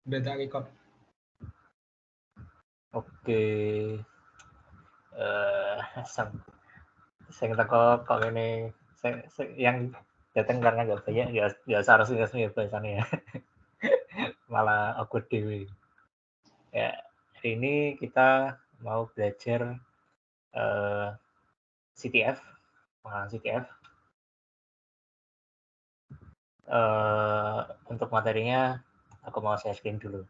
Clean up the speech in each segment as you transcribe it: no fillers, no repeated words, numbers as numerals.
Udah tak record. Oke. Saya kok ini yang datang karena nggak banyak, nggak usah resmi biasanya ya. Malah awkward dewe. Ya, hari ini kita mau belajar CTF, pengalaman CTF. Untuk materinya, aku mau share screen dulu.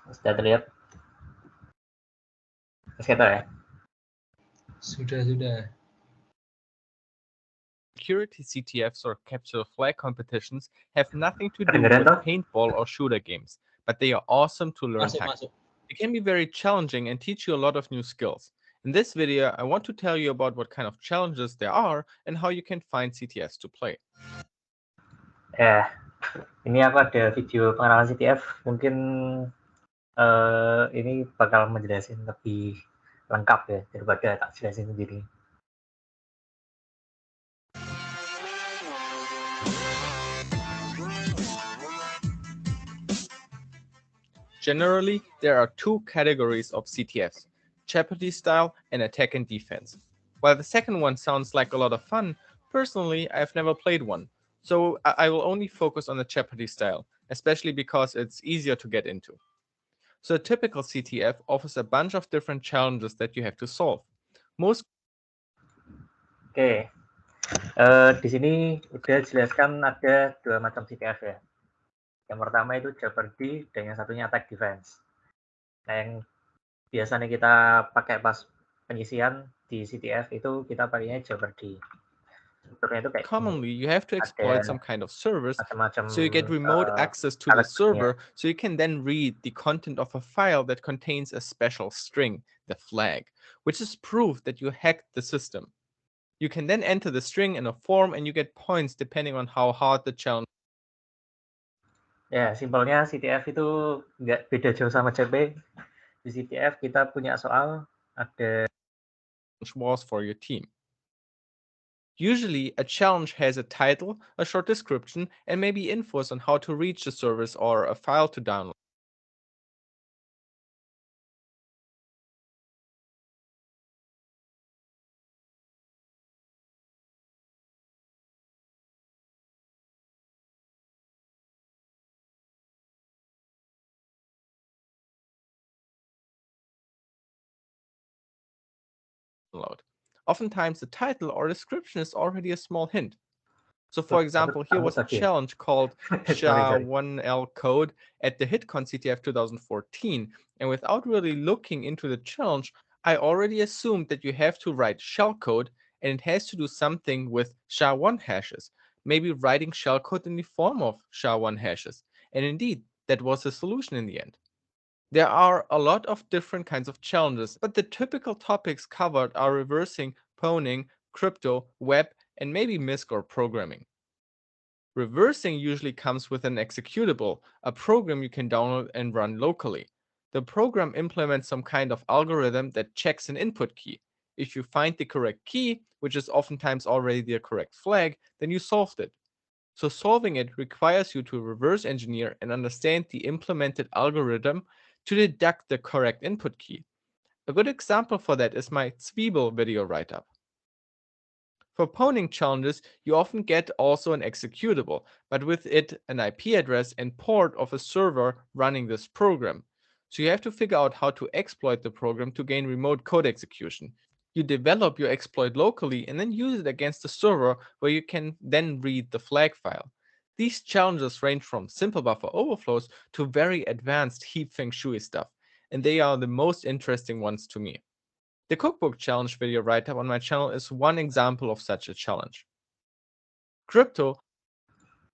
Sudah terlihat? Masih ada ya? Sudah. Security CTFs or capture the flag competitions have nothing to do with paintball or shooter games, but they are awesome to learn tactics. It can be very challenging and teach you a lot of new skills. In this video, I want to tell you about what kind of challenges there are and how you can find CTFs to play. Ini aku ada video pengalaman CTF. Mungkin ini bakal menjelasin lebih lengkap ya daripada tak jelasin sendiri. Generally, there are two categories of CTFs, Jeopardy style and attack and defense. While the second one sounds like a lot of fun, personally, I've never played one, so I will only focus on the Jeopardy style, especially because it's easier to get into. So a typical CTF offers a bunch of different challenges that you have to solve. Di sini udah jelaskan ada dua macam CTF ya. Yang pertama itu Jeopardy dan yang satunya attack defense. Nah, yang biasanya kita pakai pas penyisian di CTF itu kita pakainya Jeopardy. Commonly, you have to exploit some kind of service, so you get remote access to the server, so you can then read the content of a file that contains a special string, the flag, which is proof that you hacked the system. You can then enter the string in a form and you get points depending on how hard the challenge. Ya, simpelnya CTF itu nggak beda jauh sama CP. Di CTF kita punya soal ada was for your team. Usually, a challenge has a title, a short description, and maybe infos on how to reach the service or a file to download. Oftentimes, the title or description is already a small hint. So, for example, here was a challenge called SHA-1L code at the HitCon CTF 2014, and without really looking into the challenge, I already assumed that you have to write shellcode, and it has to do something with SHA-1 hashes, maybe writing shellcode in the form of SHA-1 hashes. And indeed, that was the solution in the end. There are a lot of different kinds of challenges, but the typical topics covered are reversing, pwning, crypto, web, and maybe MISC or programming. Reversing usually comes with an executable, a program you can download and run locally. The program implements some kind of algorithm that checks an input key. If you find the correct key, which is oftentimes already the correct flag, then you solved it. So solving it requires you to reverse engineer and understand the implemented algorithm to deduct the correct input key. A good example for that is my Zwiebel video write-up. For pwning challenges, you often get also an executable, but with it an IP address and port of a server running this program. So you have to figure out how to exploit the program to gain remote code execution. You develop your exploit locally and then use it against the server where you can then read the flag file. These challenges range from simple buffer overflows to very advanced heap feng shui stuff, and they are the most interesting ones to me. The cookbook challenge video write-up on my channel is one example of such a challenge. Crypto.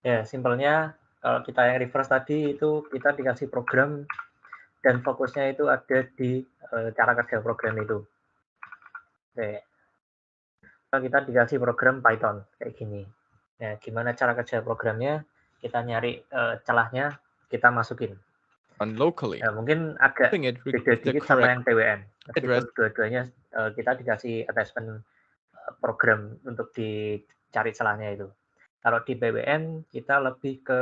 Ya, simpelnya kalau kita yang reverse tadi itu kita dikasih program dan fokusnya itu ada di cara kerja program itu. Kita dikasih program Python kayak gini. Nah, gimana cara kerja programnya? kita nyari celahnya, kita masukin. Run locally. Mungkin agak It beda requires the dikit sama yang correct TWN. address. Meskipun dua-duanya kita dikasih attachment program untuk dicari celahnya itu. Kalau di BWN kita lebih ke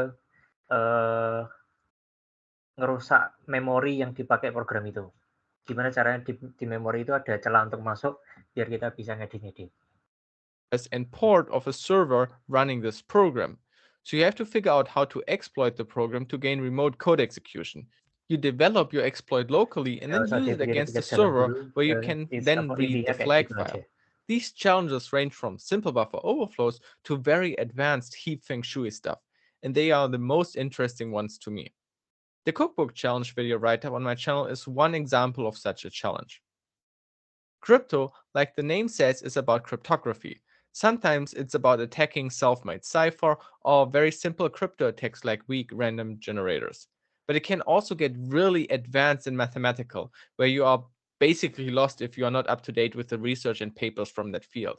ngerusak memori yang dipakai program itu. Gimana caranya di memori itu ada celah untuk masuk biar kita bisa ngedit-ngedit. And port of a server running this program. So you have to figure out how to exploit the program to gain remote code execution. You develop your exploit locally and then use it against the server where you can then read the flag file. These challenges range from simple buffer overflows to very advanced heap feng shui stuff, and they are the most interesting ones to me. The cookbook challenge video write-up on my channel is one example of such a challenge. Crypto, like the name says, is about cryptography. Sometimes it's about attacking self-made cipher or very simple crypto attacks like weak random generators. But it can also get really advanced and mathematical, where you are basically lost if you are not up to date with the research and papers from that field.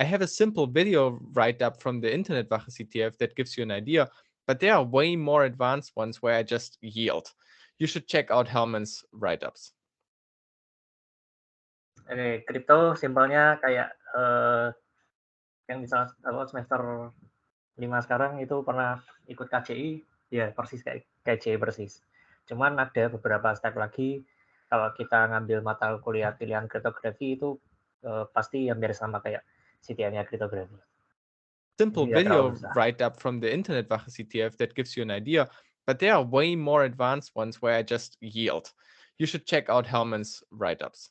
I have a simple video write-up from the Internetwache CTF that gives you an idea, but there are way more advanced ones where I just yield. You should check out Hellman's write-ups. Oke, kripto simpelnya kayak yang di semester 5 sekarang itu pernah ikut KJI, ya persis kayak KJI persis. Cuman ada beberapa step lagi, kalau kita ngambil mata kuliah pilihan kriptografi itu pasti hampir sama kayak CTF-nya kriptografi. Simple video write-up from the Internetwache CTF that gives you an idea, but there are way more advanced ones where I just yield. You should check out Hellman's write-ups.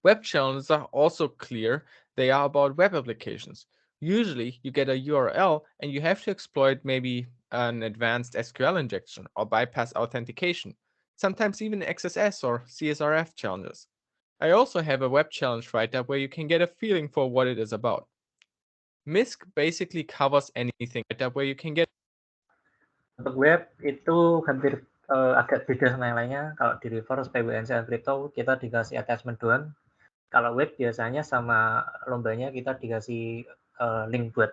Web challenges are also clear. They are about web applications. Usually you get a URL and you have to exploit maybe an advanced SQL injection or bypass authentication, sometimes even XSS or CSRF challenges. I also have a web challenge write-up where you can get a feeling for what it is about. MISC basically covers anything where you can get. Untuk web itu hampir agak beda sama yang lainnya. Kalau di reverse PWN dan crypto kita dikasih attachment doang. Kalau web biasanya sama lombanya kita dikasih link buat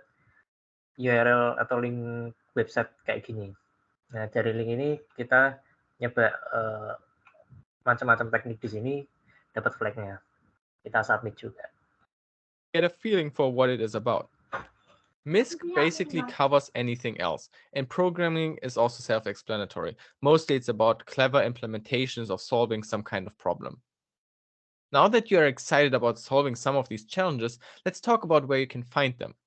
URL atau link website kayak gini. Nah, dari link ini kita nyoba macam-macam teknik di sini, dapat flagnya. Kita submit juga. Get a feeling for what it is about. MISC basically covers anything else, and programming is also self-explanatory. Mostly it's about clever implementations of solving some kind of problem. Now that you are excited about solving some of these challenges, let's talk about where you can find them.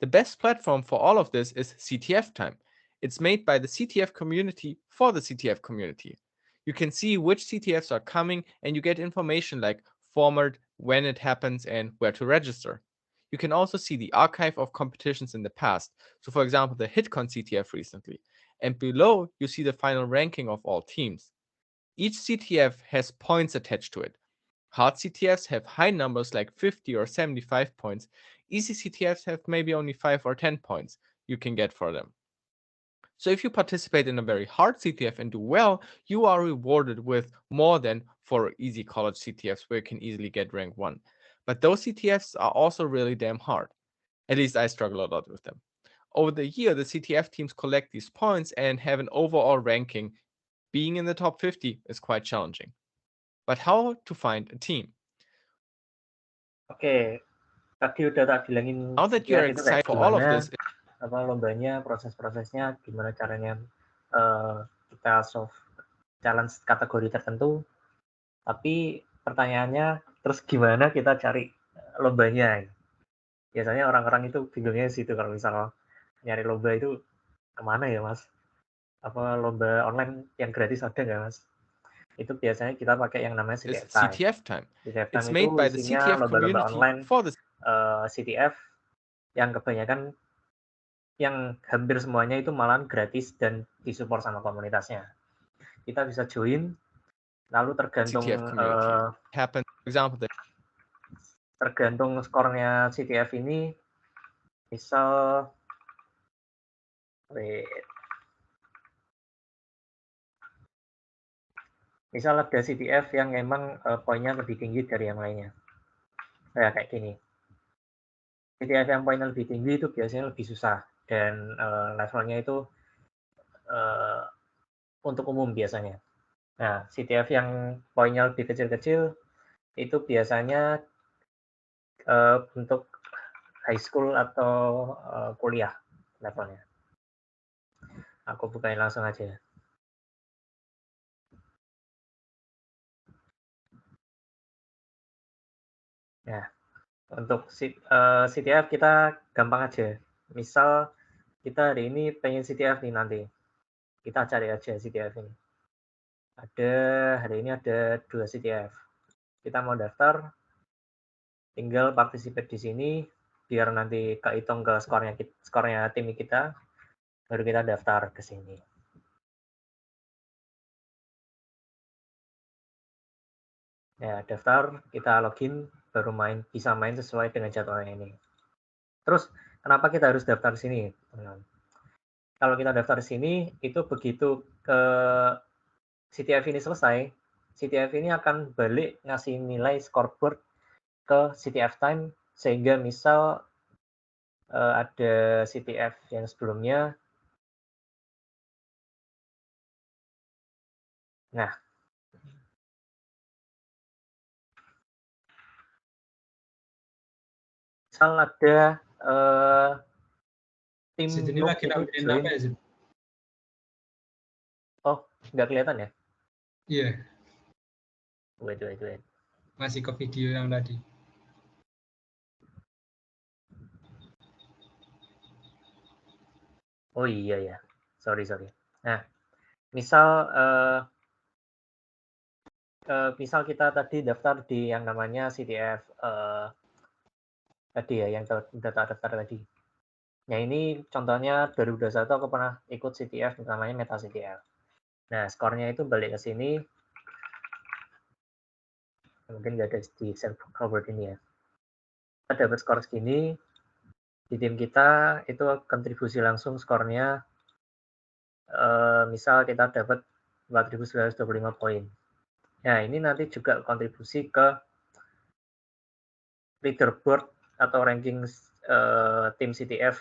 The best platform for all of this is CTF Time. It's made by the CTF community for the CTF community. You can see which CTFs are coming and you get information like format, when it happens, and where to register. You can also see the archive of competitions in the past. So for example, the HitCon CTF recently. And below, you see the final ranking of all teams. Each CTF has points attached to it. Hard CTFs have high numbers like 50 or 75 points. Easy CTFs have maybe only 5 or 10 points you can get for them. So if you participate in a very hard CTF and do well, you are rewarded with more than for easy college CTFs where you can easily get rank 1. But those CTFs are also really damn hard. At least I struggle a lot with them. Over the year, the CTF teams collect these points and have an overall ranking. Being in the top 50 is quite challenging. But how to find a team? Oke, tadi udah tak bilangin. Now that you're excited for all of this, lombanya, proses-prosesnya, gimana caranya kita solve challenge kategori tertentu. Tapi pertanyaannya, terus gimana kita cari lombanya? Biasanya orang-orang itu bingungnya di situ kalau misal nyari lomba itu kemana ya Mas? Apa lomba online yang gratis ada nggak Mas? Itu biasanya kita pakai yang namanya CTF Time. CTF Time It's made by the CTF lomba-lomba online for the CTF yang kebanyakan yang hampir semuanya itu malahan gratis dan disupport sama komunitasnya. Kita bisa join, lalu tergantung tergantung skornya CTF ini, misal misal ada CTF yang memang poinnya lebih tinggi dari yang lainnya. Kayak gini. CTF yang poinnya lebih tinggi itu biasanya lebih susah dan levelnya itu untuk umum biasanya. Nah, CTF yang poinnya lebih kecil-kecil itu biasanya untuk high school atau kuliah levelnya. Aku bukain langsung aja. Nah, untuk CTF kita gampang aja. Misal kita hari ini pengen CTF nih nanti. Kita cari aja CTF ini. Hari ini ada 2 CTF. Kita mau daftar, tinggal participate di sini, biar nanti kehitung ke skornya tim kita, baru kita daftar ke sini. Ya, daftar, kita login, baru bisa main sesuai dengan jadwalnya ini. Terus, kenapa kita harus daftar di sini? Kalau kita daftar di sini, itu begitu ke CTF ini selesai, CTF ini akan balik ngasih nilai scoreboard ke CTF time, sehingga misal ada CTF yang sebelumnya. Nah, misal ada tim ini noob lagi itu join. apa ya, Zid? Oh, nggak kelihatan ya? Iya. Wait. Masih ke video yang tadi. Oh iya ya, sorry. Nah, misal kita tadi daftar di yang namanya CTF tadi ya, yang daftar tadi. Nah, ini contohnya 2021 aku pernah ikut CTF namanya Meta CTF. Nah, skornya itu balik ke sini. Mungkin nggak ada di scoreboard ini ya. Kita dapat skor segini, di tim kita itu kontribusi langsung skornya, misal kita dapat 4.925 poin. Nah, ini nanti juga kontribusi ke leaderboard atau ranking tim CTF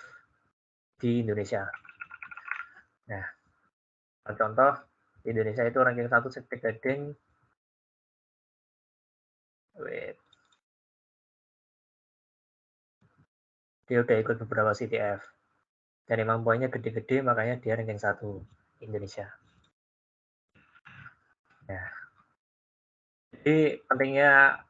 di Indonesia. Nah, contoh di Indonesia itu ranking 1 Sektek Gading. Dia udah ikut beberapa CTF. Dan emang poinnya gede-gede, makanya dia ranking 1 Indonesia. Nah, jadi pentingnya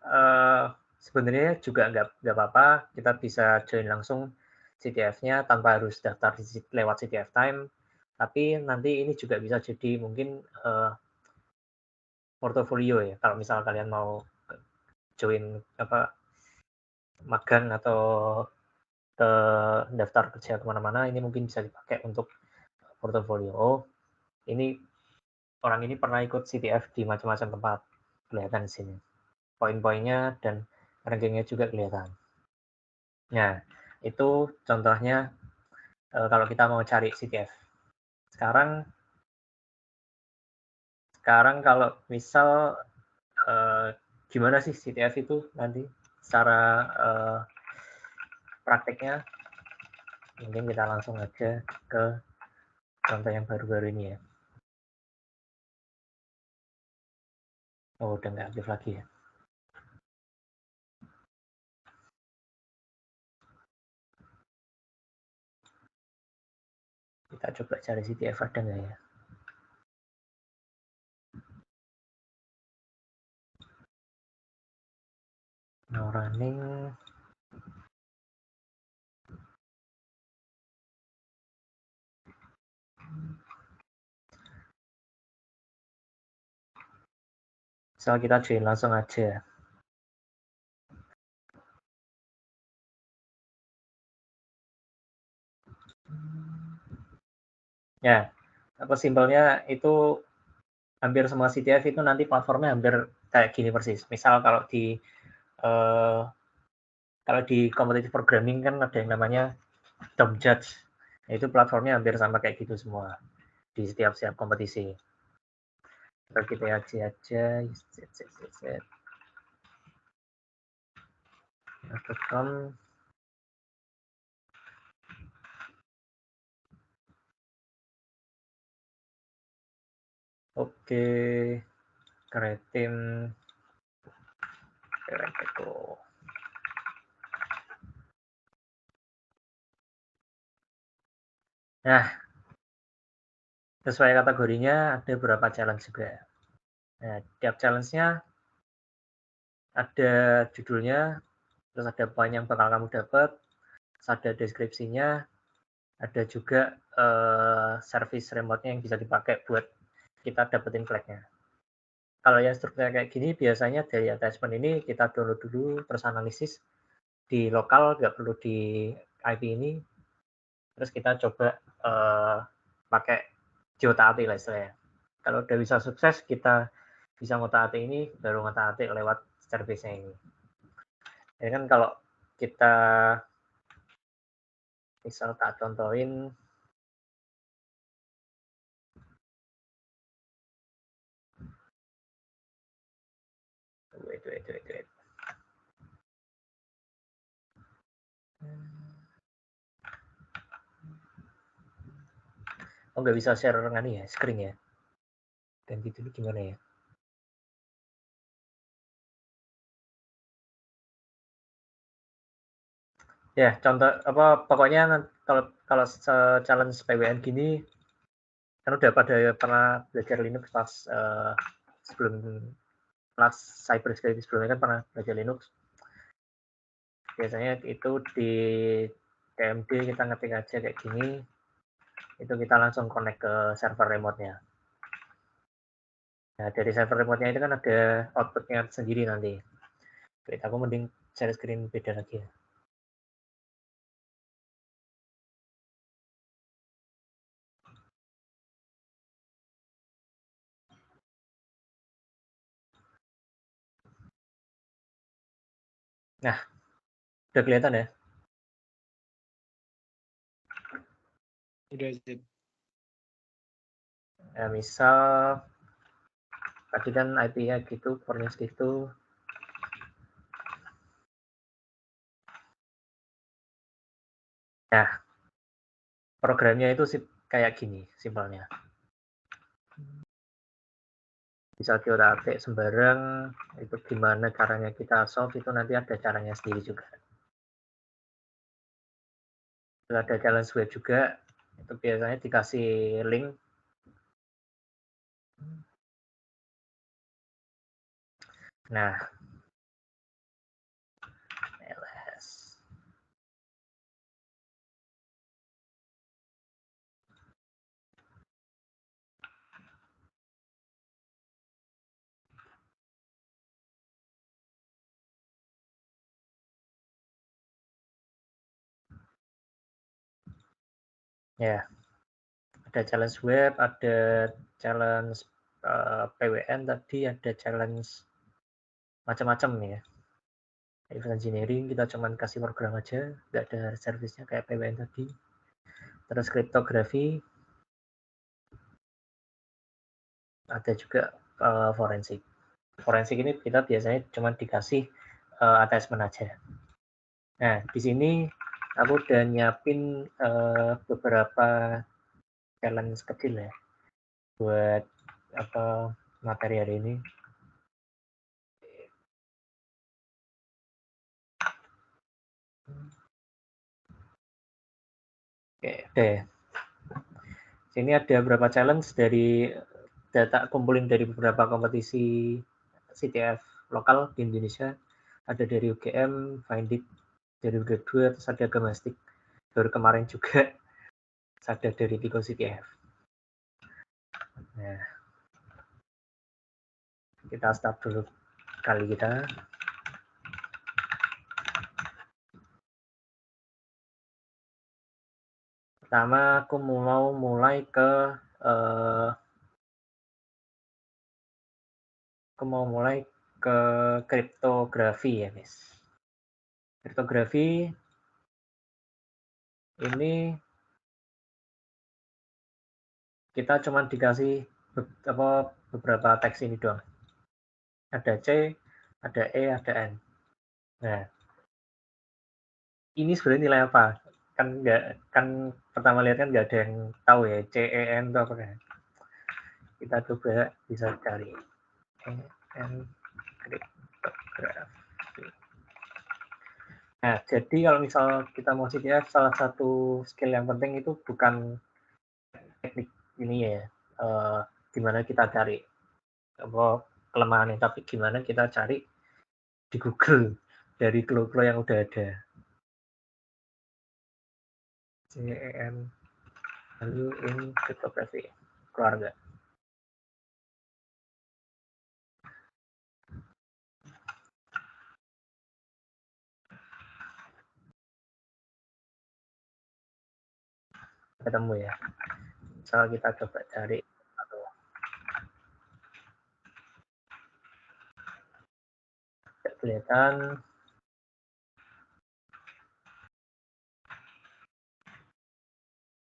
sebenarnya juga nggak apa-apa, kita bisa join langsung CTF-nya tanpa harus daftar lewat CTF time, tapi nanti ini juga bisa jadi mungkin portofolio ya, kalau misal kalian mau join magang atau daftar kerja kemana-mana, ini mungkin bisa dipakai untuk portofolio. Oh, ini orang ini pernah ikut CTF di macam-macam tempat, kelihatan di sini. Poin-poinnya dan rankingnya juga kelihatan. Nah, itu contohnya kalau kita mau cari CTF. Sekarang kalau misal gimana sih CTF itu nanti secara prakteknya, mungkin kita langsung aja ke contoh yang baru-baru ini ya. Oh, udah nggak aktif lagi ya. Kita coba cari CTF ada nggak ya. No running. Misal kita join langsung aja. Ya, apa simpelnya itu hampir semua CTF itu nanti platformnya hampir kayak gini persis. Misal kalau di competitive programming kan ada yang namanya Dom Judge. Itu platformnya hampir sama kayak gitu semua di setiap kompetisi. Kita aja. Oke, kreatim Echo. Nah, sesuai kategorinya ada beberapa challenge juga. Nah, tiap challenge-nya ada judulnya, terus ada poin yang bakal kamu dapat, terus ada deskripsinya, ada juga service remote-nya yang bisa dipakai buat kita dapetin flag-nya. Kalau yang strukturnya kayak gini, biasanya dari attachment ini kita download dulu, terus analisis di lokal, nggak perlu di IP ini, terus kita coba pakai geotaati lah istilahnya. Kalau udah bisa sukses, kita bisa ngotak-atik ini, baru ngotak-atik lewat service-nya ini. Jadi kan kalau kita misal tak contohin, wait. Oh, nggak bisa share ya, screen ya. Ganti dulu gimana ya? Ya, contoh apa pokoknya kalau challenge PWN gini kan udah pada pernah belajar Linux pas sebelum kelas cybersecurity sebelumnya kan pernah belajar Linux. Biasanya itu di TMD kita ngetik aja kayak gini, itu kita langsung connect ke server remote-nya. Nah, dari server remote-nya itu kan ada output-nya sendiri nanti. Wait, aku mending share screen beda lagi ya. Nah, udah kelihatan ya? Udah sih. Nah, misal tadi kan IP-nya gitu, portnya segitu. Nah, programnya itu kayak gini, simpelnya. Bisa kita atik sembarang, itu gimana caranya kita solve, itu nanti ada caranya sendiri juga. Terus ada challenge web juga, itu biasanya dikasih link. Nah, ls. Ya, ada challenge web, ada challenge PWN tadi, ada challenge macam-macam ya. Event engineering kita cuman kasih program aja, nggak ada service-nya kayak PWN tadi. Terus kriptografi, ada juga forensik. Forensik ini kita biasanya cuma dikasih attachment aja. Nah, di sini aku udah nyiapin beberapa challenge kecil ya buat apa materi hari ini. Oke. Sini ada beberapa challenge dari data kumpulin dari beberapa kompetisi CTF lokal di Indonesia. Ada dari UGM, Findit, dari UG2, terus ada Gemastik. Baru kemarin juga ada dari Tigo CTF. Nah, kita start dulu kali kita. Pertama, aku mau mulai ke kriptografi ya, guys. Kriptografi ini kita cuma dikasih beberapa teks ini doang. Ada C, ada E, ada N. Nah, ini sebenarnya nilai apa? Kan pertama lihat kan nggak ada yang tahu ya C, E, N itu apa kan? kita coba bisa cari kriptografi. Nah, jadi kalau misal kita mau CTF, salah satu skill yang penting itu bukan teknik ini ya, gimana kita cari kelemahannya, tapi gimana kita cari di Google dari clue-clue yang udah ada. CEN value in cryptography, keluarga. Ketemu ya. Misal kita coba cari atau kelihatan.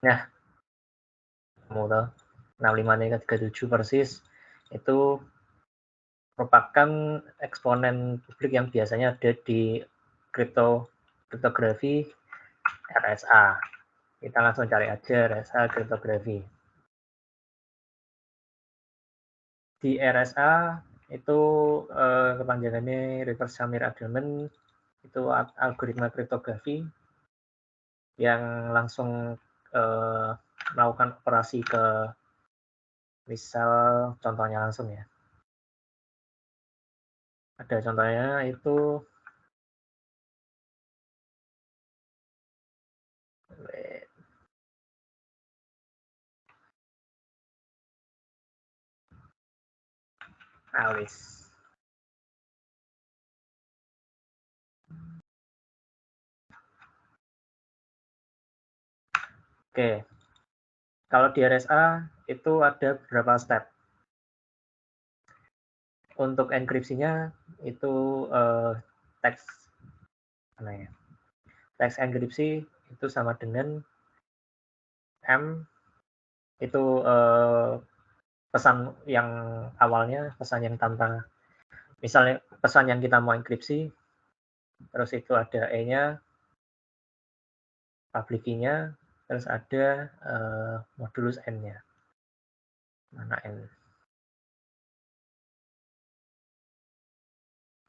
Nah, kamu tahu 65-37 persis itu merupakan eksponen publik yang biasanya ada di kriptografi RSA. Kita langsung cari aja RSA kriptografi. Di RSA itu kepanjangannya Reverse Shamir Agreement, itu algoritma kriptografi yang langsung melakukan operasi ke, misal contohnya langsung ya. Ada contohnya itu Alice. Oke. Kalau di RSA itu ada beberapa step. Untuk enkripsinya itu teks mana ya? Teks enkripsi itu sama dengan M itu pesan yang awalnya, pesan yang tanpa, misalnya pesan yang kita mau enkripsi, terus itu ada E-nya, public key-nya, terus ada modulus N-nya. Mana N?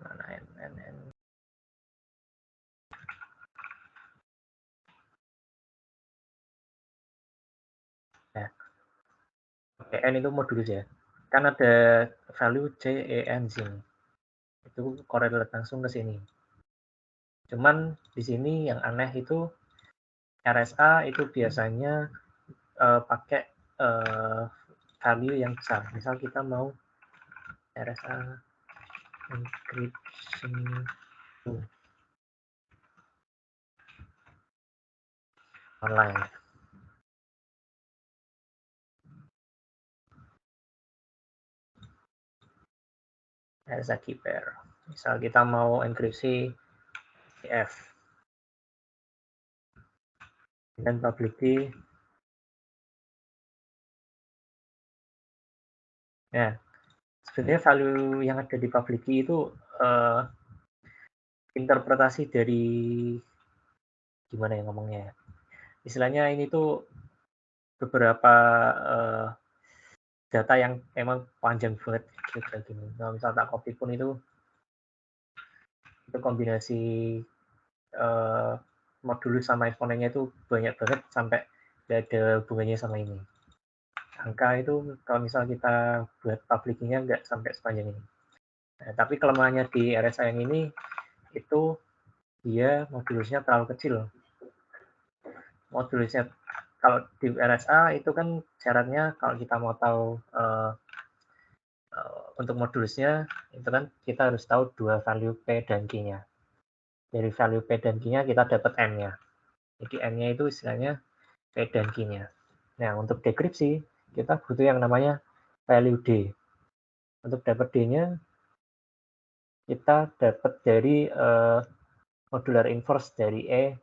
Mana N? Ya. Oke, N itu modulus ya. Kan ada value C, E, N sini. Itu korelate langsung ke sini. Cuman di sini yang aneh itu RSA itu biasanya pakai value yang besar. Misal kita mau RSA encryption online. RSA key pair. Misal kita mau enkripsi CF dan public key. Ya, sebenarnya value yang ada di public key itu interpretasi dari gimana ya ngomongnya. Istilahnya ini tuh beberapa data yang emang panjang banget kayak gini. Nah, misal tak copy pun itu kombinasi modulus sama eksponennya itu banyak banget sampai tidak ada hubungannya sama ini. Angka itu kalau misal kita buat public key-nya nggak sampai sepanjang ini. Nah, tapi kelemahannya di RSA yang ini itu dia modulusnya terlalu kecil. Modulusnya kalau di RSA itu kan syaratnya kalau kita mau tahu untuk modulusnya itu kan kita harus tahu dua value P dan Q-nya. Dari value P dan Q-nya kita dapat N-nya. Jadi N-nya itu istilahnya P dan Q-nya. Nah, untuk dekripsi kita butuh yang namanya value D. Untuk dapat D-nya kita dapat dari modular inverse dari E.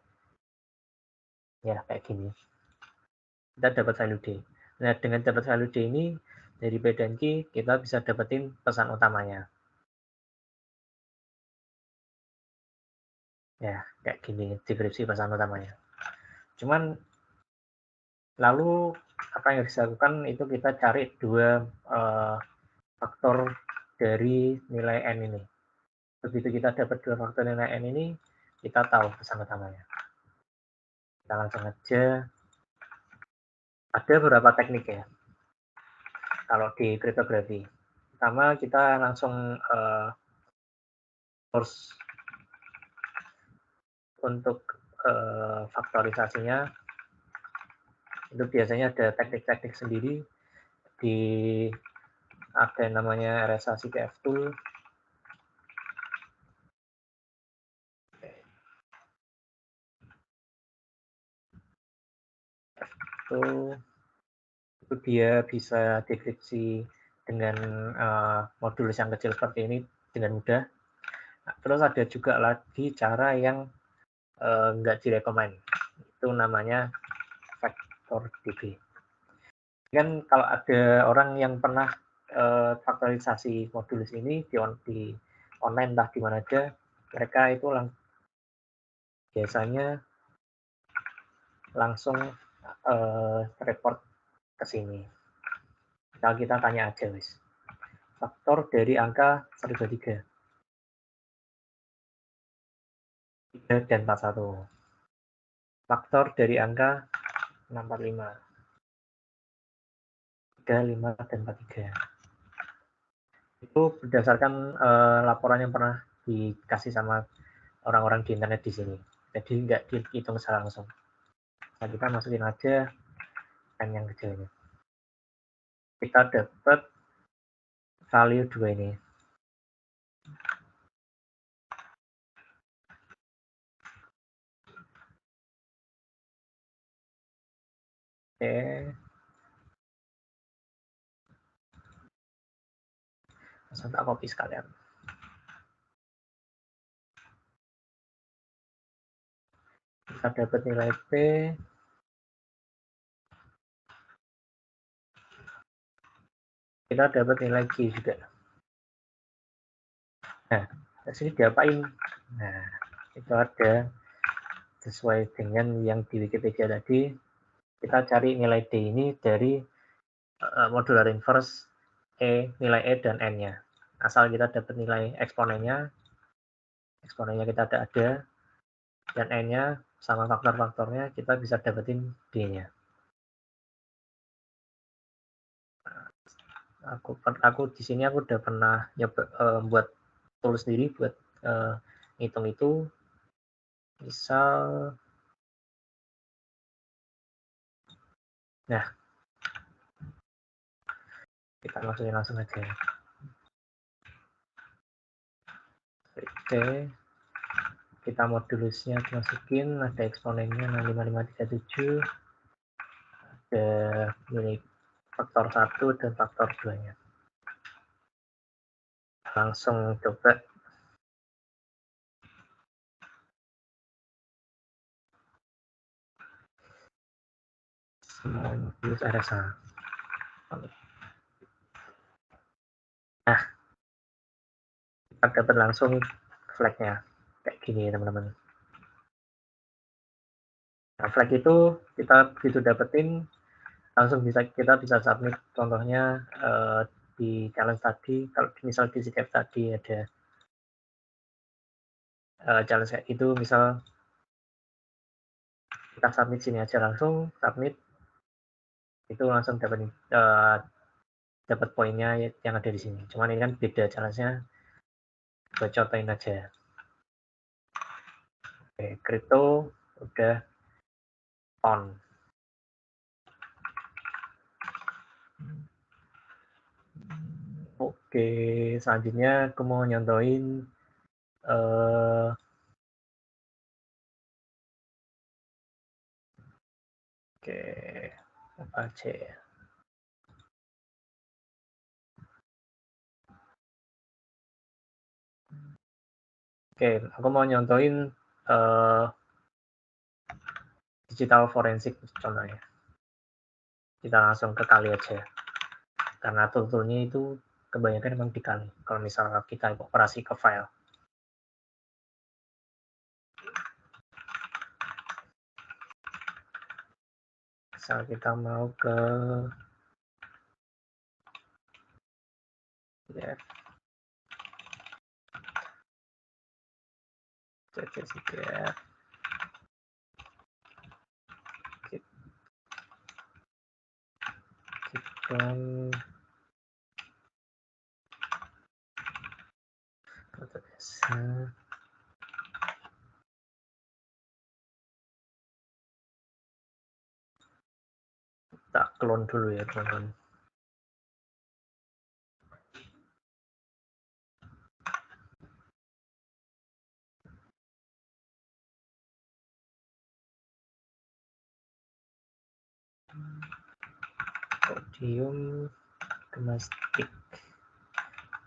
Ya, kayak gini. Kita dapat value D. Nah, dengan dapat value D ini dari P dan Q kita bisa dapetin pesan utamanya. Ya, kayak gini dekripsi pesan utamanya. Cuman lalu maka yang harus dilakukan itu kita cari dua faktor dari nilai n ini. Begitu kita dapat dua faktor nilai n ini, kita tahu kesan utamanya. Kita langsung aja. Ada beberapa teknik ya. Kalau di kriptografi. Pertama kita langsung source untuk faktorisasinya. Itu biasanya ada teknik-teknik sendiri. Ada yang namanya RSA CTF tool. Itu dia bisa dekripsi dengan modulus yang kecil seperti ini dengan mudah. Nah, terus ada juga lagi cara yang nggak direkomend. Itu namanya vector DB. Kan kalau ada orang yang pernah faktorisasi modulus ini di online entah di mana aja, mereka itu biasanya langsung report ke sini. Kalau kita tanya aja, wis. Faktor dari angka 123. 3 dan 41. Faktor dari angka 645. 3, 5, dan 43. Itu berdasarkan laporan yang pernah dikasih sama orang-orang di internet di sini. Jadi nggak dihitung secara langsung. Nah, kita masukin aja n yang kecilnya. Kita dapat value 2 ini. Oke. Langsung tak copy sekalian. Kita dapat nilai P. Kita dapat nilai Q juga. Nah, di sini diapain? Nah, itu ada sesuai dengan yang di Wikipedia tadi. Kita cari nilai D ini dari modular inverse nilai E dan N-nya. Asal kita dapat nilai eksponennya kita ada, dan N-nya sama faktor-faktornya, kita bisa dapetin D-nya. Aku di sini aku udah pernah nyoba buat tool sendiri buat ngitung itu. Misal, nah, kita masukin langsung aja. Oke, kita modulusnya masukin, ada eksponennya 65537, ada nilai faktor 1 dan faktor 2-nya. Langsung coba. Modulus RSA. Nah, kita dapat langsung flag-nya. Kayak gini, teman-teman. Nah, flag itu kita begitu dapetin, langsung kita bisa submit. Contohnya di challenge tadi, kalau misal di CTF tadi ada challenge kayak itu, misal kita submit sini aja, langsung submit, itu langsung dapat poinnya yang ada di sini. Cuman ini kan beda challenge-nya, gue contohin aja. Oke, crypto udah on. Oke, selanjutnya aku mau nyontohin oke, apa aja ya? Oke, aku mau nyontohin digital forensik contohnya. Kita langsung ke kali aja. Karena tool-toolnya itu kebanyakan memang dikali. Kalau misalnya kita operasi ke file. Misal kita mau ke PDF, CSS dan kita clone dulu ya teman-teman. Podium domestik.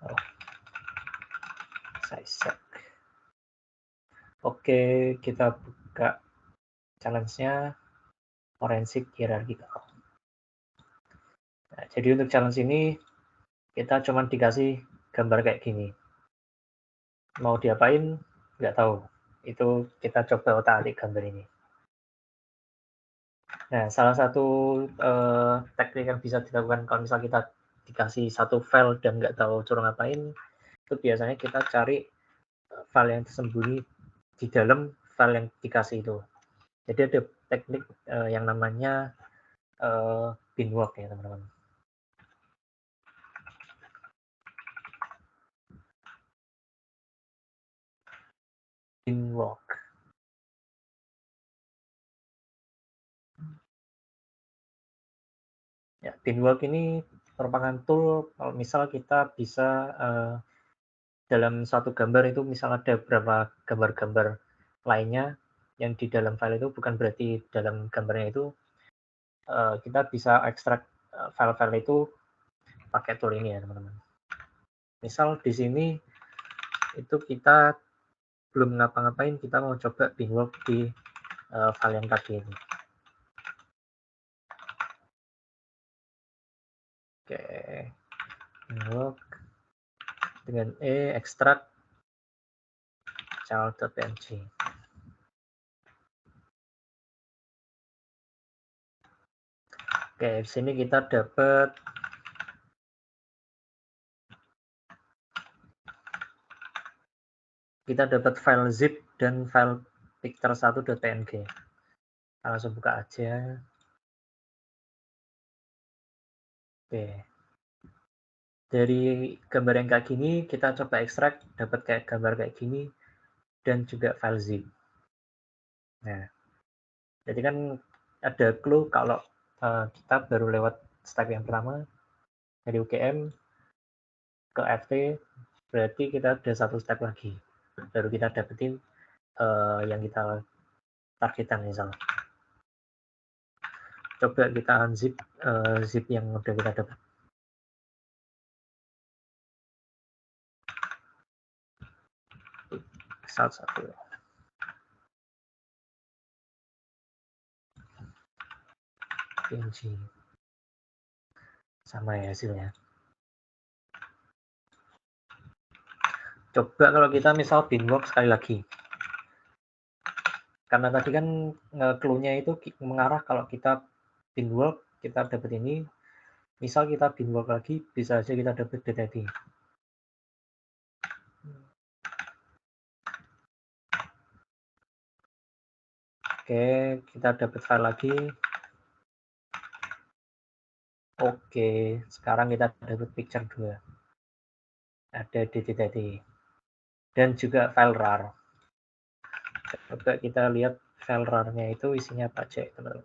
Oh, size. Oke, kita buka challenge-nya forensic hierarchical. Nah, jadi untuk challenge ini kita cuma dikasih gambar kayak gini. Mau diapain? Nggak tahu. Itu kita coba otak-atik gambar ini. Nah, salah satu teknik yang bisa dilakukan kalau misal kita dikasih satu file dan nggak tahu suruh ngapain, itu biasanya kita cari file yang tersembunyi di dalam file yang dikasih itu. Jadi ada teknik yang namanya binwork ya teman-teman. Binwork. Ya, binwork ini merupakan tool kalau misal kita bisa dalam satu gambar itu misal ada beberapa gambar-gambar lainnya yang di dalam file itu bukan berarti dalam gambarnya itu kita bisa ekstrak file-file itu pakai tool ini ya teman-teman. Misal di sini itu kita belum ngapa-ngapain, kita mau coba binwork di file yang tadi ini. Oke, binwork dengan extract child.png. Oke, di sini kita dapat file zip dan file picture1.png. Kita langsung buka aja. Oke. Dari gambar yang kayak gini, kita coba ekstrak, dapat kayak gambar kayak gini, dan juga file zip. Nah, jadi kan ada clue kalau kita baru lewat step yang pertama, dari UGM ke FT, berarti kita ada satu step lagi. Baru kita dapetin yang kita targetkan misalnya. Coba kita unzip zip yang udah kita dapat. Satu. PNG. Sama ya hasilnya. Coba kalau kita misal binwork sekali lagi. Karena tadi kan clue-nya itu mengarah kalau kita binwork, kita dapat ini. Misal kita binwork lagi, bisa aja kita dapat tadi. Oke, kita dapat file lagi. Oke, sekarang kita dapat picture 2. Ada tadi. Dan juga file rar. Coba kita lihat file rar-nya itu isinya apa aja, teman-teman.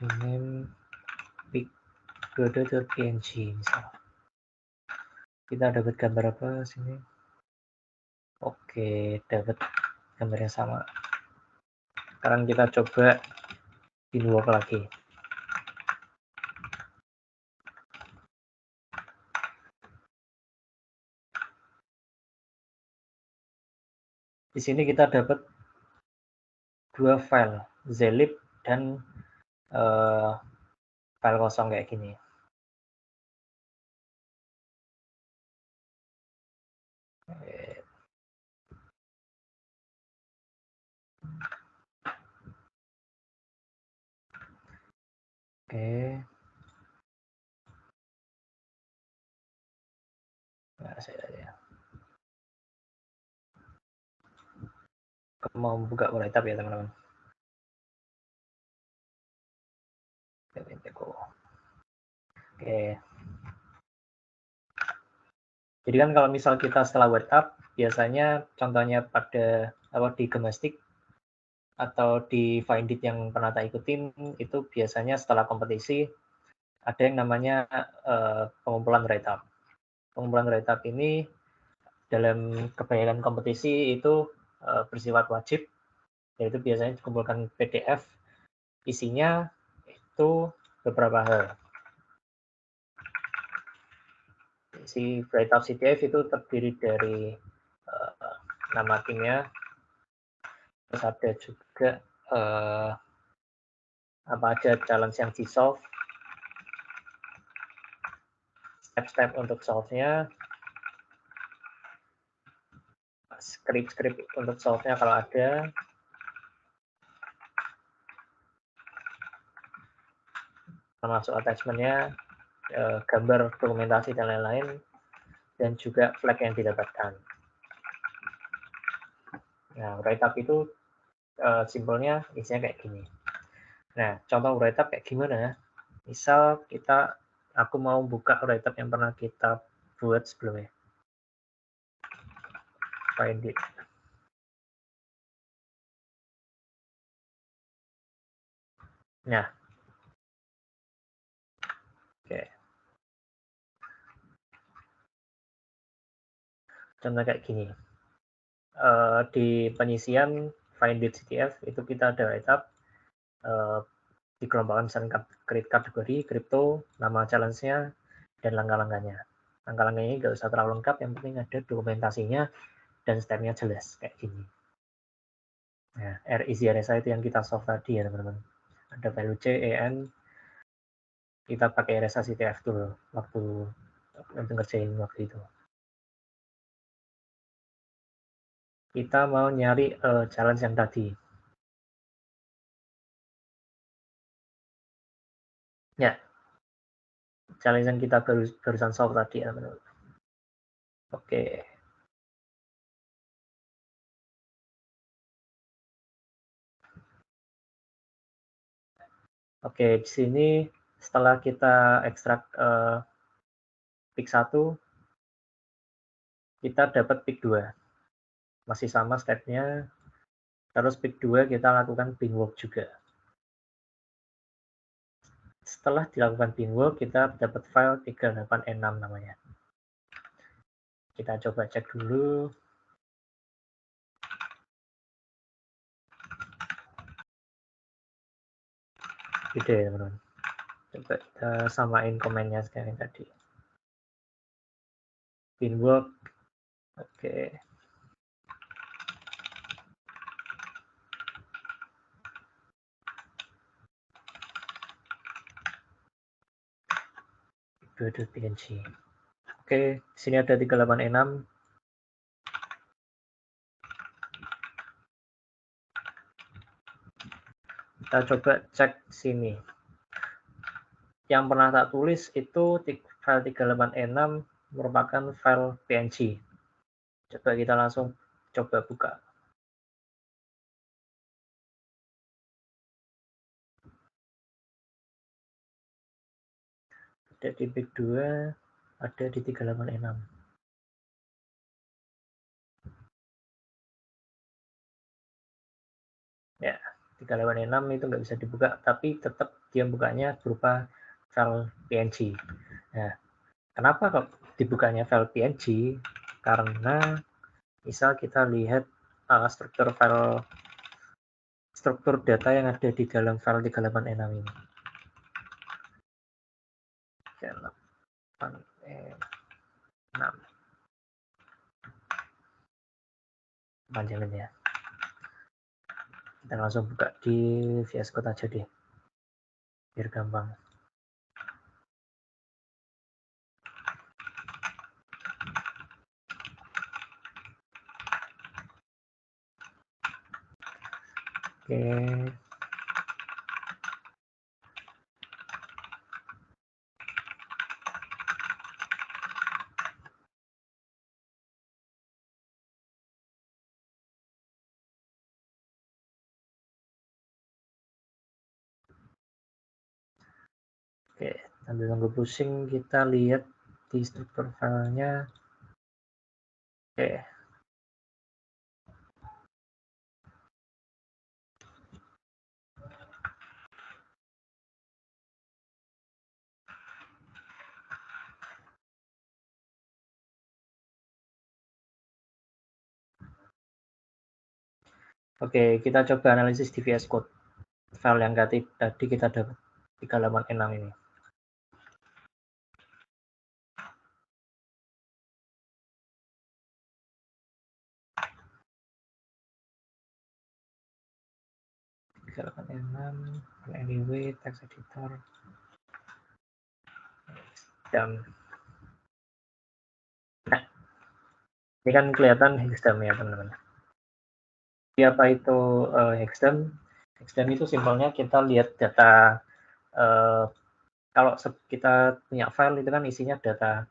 Name picture.png misalnya. Kita dapat gambar apa sini? Oke, dapat gambar yang sama. Sekarang kita coba binwork lagi. Di sini kita dapat dua file, zlib dan file kosong kayak gini. Oke. Nah, saya mau buka write-up ya teman-teman. Oke. Jadi kan kalau misal kita setelah write-up, biasanya contohnya pada di Gemastic atau di Findit yang pernah tak ikutin, itu biasanya setelah kompetisi ada yang namanya pengumpulan write-up. Pengumpulan write-up ini dalam kebanyakan kompetisi itu bersifat wajib, yaitu biasanya dikumpulkan PDF, isinya itu beberapa hal. Si write-up CTF itu terdiri dari nama timnya, terus ada juga apa aja challenge yang di-solve, step-step untuk solve-nya, script untuk solve-nya kalau ada, termasuk attachment-nya, gambar dokumentasi dan lain-lain, dan juga flag yang didapatkan. Nah, write-up itu simpelnya isinya kayak gini. Nah, contoh write-up kayak gimana? Misal aku mau buka write-up yang pernah kita buat sebelumnya. Find it. Nah, oke. Contoh kayak gini. Di penyisian Find it CTF itu kita ada write-up dikelompokkan misalkan kategori, kripto, nama challenge-nya, dan langkah-langkahnya. Langkah-langkahnya ini nggak usah terlalu lengkap, yang penting ada dokumentasinya dan step-nya jelas kayak gini. Nah, easy RSA itu yang kita solve tadi ya teman-teman. Ada value C, EN, kita pakai RSA CTF dulu waktu ngerjain waktu itu. Kita mau nyari challenge yang tadi. Ya, challenge yang kita barusan solve tadi ya teman-teman. Oke. Oke, di sini setelah kita ekstrak pick 1, kita dapat pick 2. Masih sama stepnya. Terus pick 2 kita lakukan bin work juga. Setelah dilakukan bin work, kita dapat file 38E6 namanya. Kita coba cek dulu. Gede ya teman-teman. Coba kita samain komennya sekarang tadi. Bin work. Oke. .png. Oke, sini ada 38E6. Kita coba cek sini. Yang pernah tak tulis itu file 38E6 merupakan file PNG. Coba kita langsung coba buka. Ada di pick 2, ada di 38E6. Ya, 38E6 itu nggak bisa dibuka, tapi tetap dia bukanya berupa file PNG. Nah, kenapa kok dibukanya file PNG? Karena misal kita lihat struktur data yang ada di dalam file 38E6 ini. 38E6. Panjangin ya. Kita langsung buka di VS Code aja deh. Biar gampang. Oke. Oke, sambil nunggu pusing kita lihat di struktur filenya. Oke. Oke, kita coba analisis di VS Code. File yang tadi kita dapat di halaman 6 ini. Di halaman 6, anyway, text editor. Dan nah, ini kan kelihatan hexdem ya teman-teman. Apa itu hexdem? Hexdem itu simpelnya kita lihat data, kalau kita punya file itu kan isinya data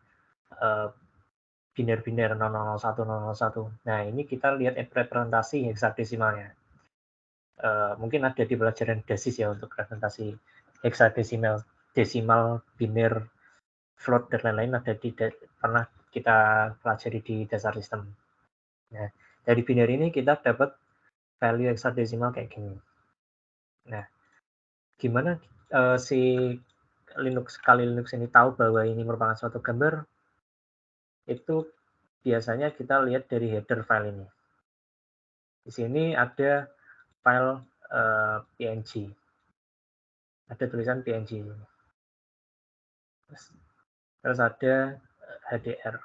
biner-biner 0001 001. Nah, ini kita lihat representasi heksadesimalnya. Mungkin ada di pelajaran DASIS ya untuk representasi heksadesimal, desimal, biner, float dan lain-lain ada pernah kita pelajari di dasar sistem. Nah, dari biner ini kita dapat value heksadesimal kayak gini. Nah, gimana si Kali Linux ini tahu bahwa ini merupakan suatu gambar? Itu biasanya kita lihat dari header file ini. Di sini ada file PNG. Ada tulisan PNG. Terus ada HDR.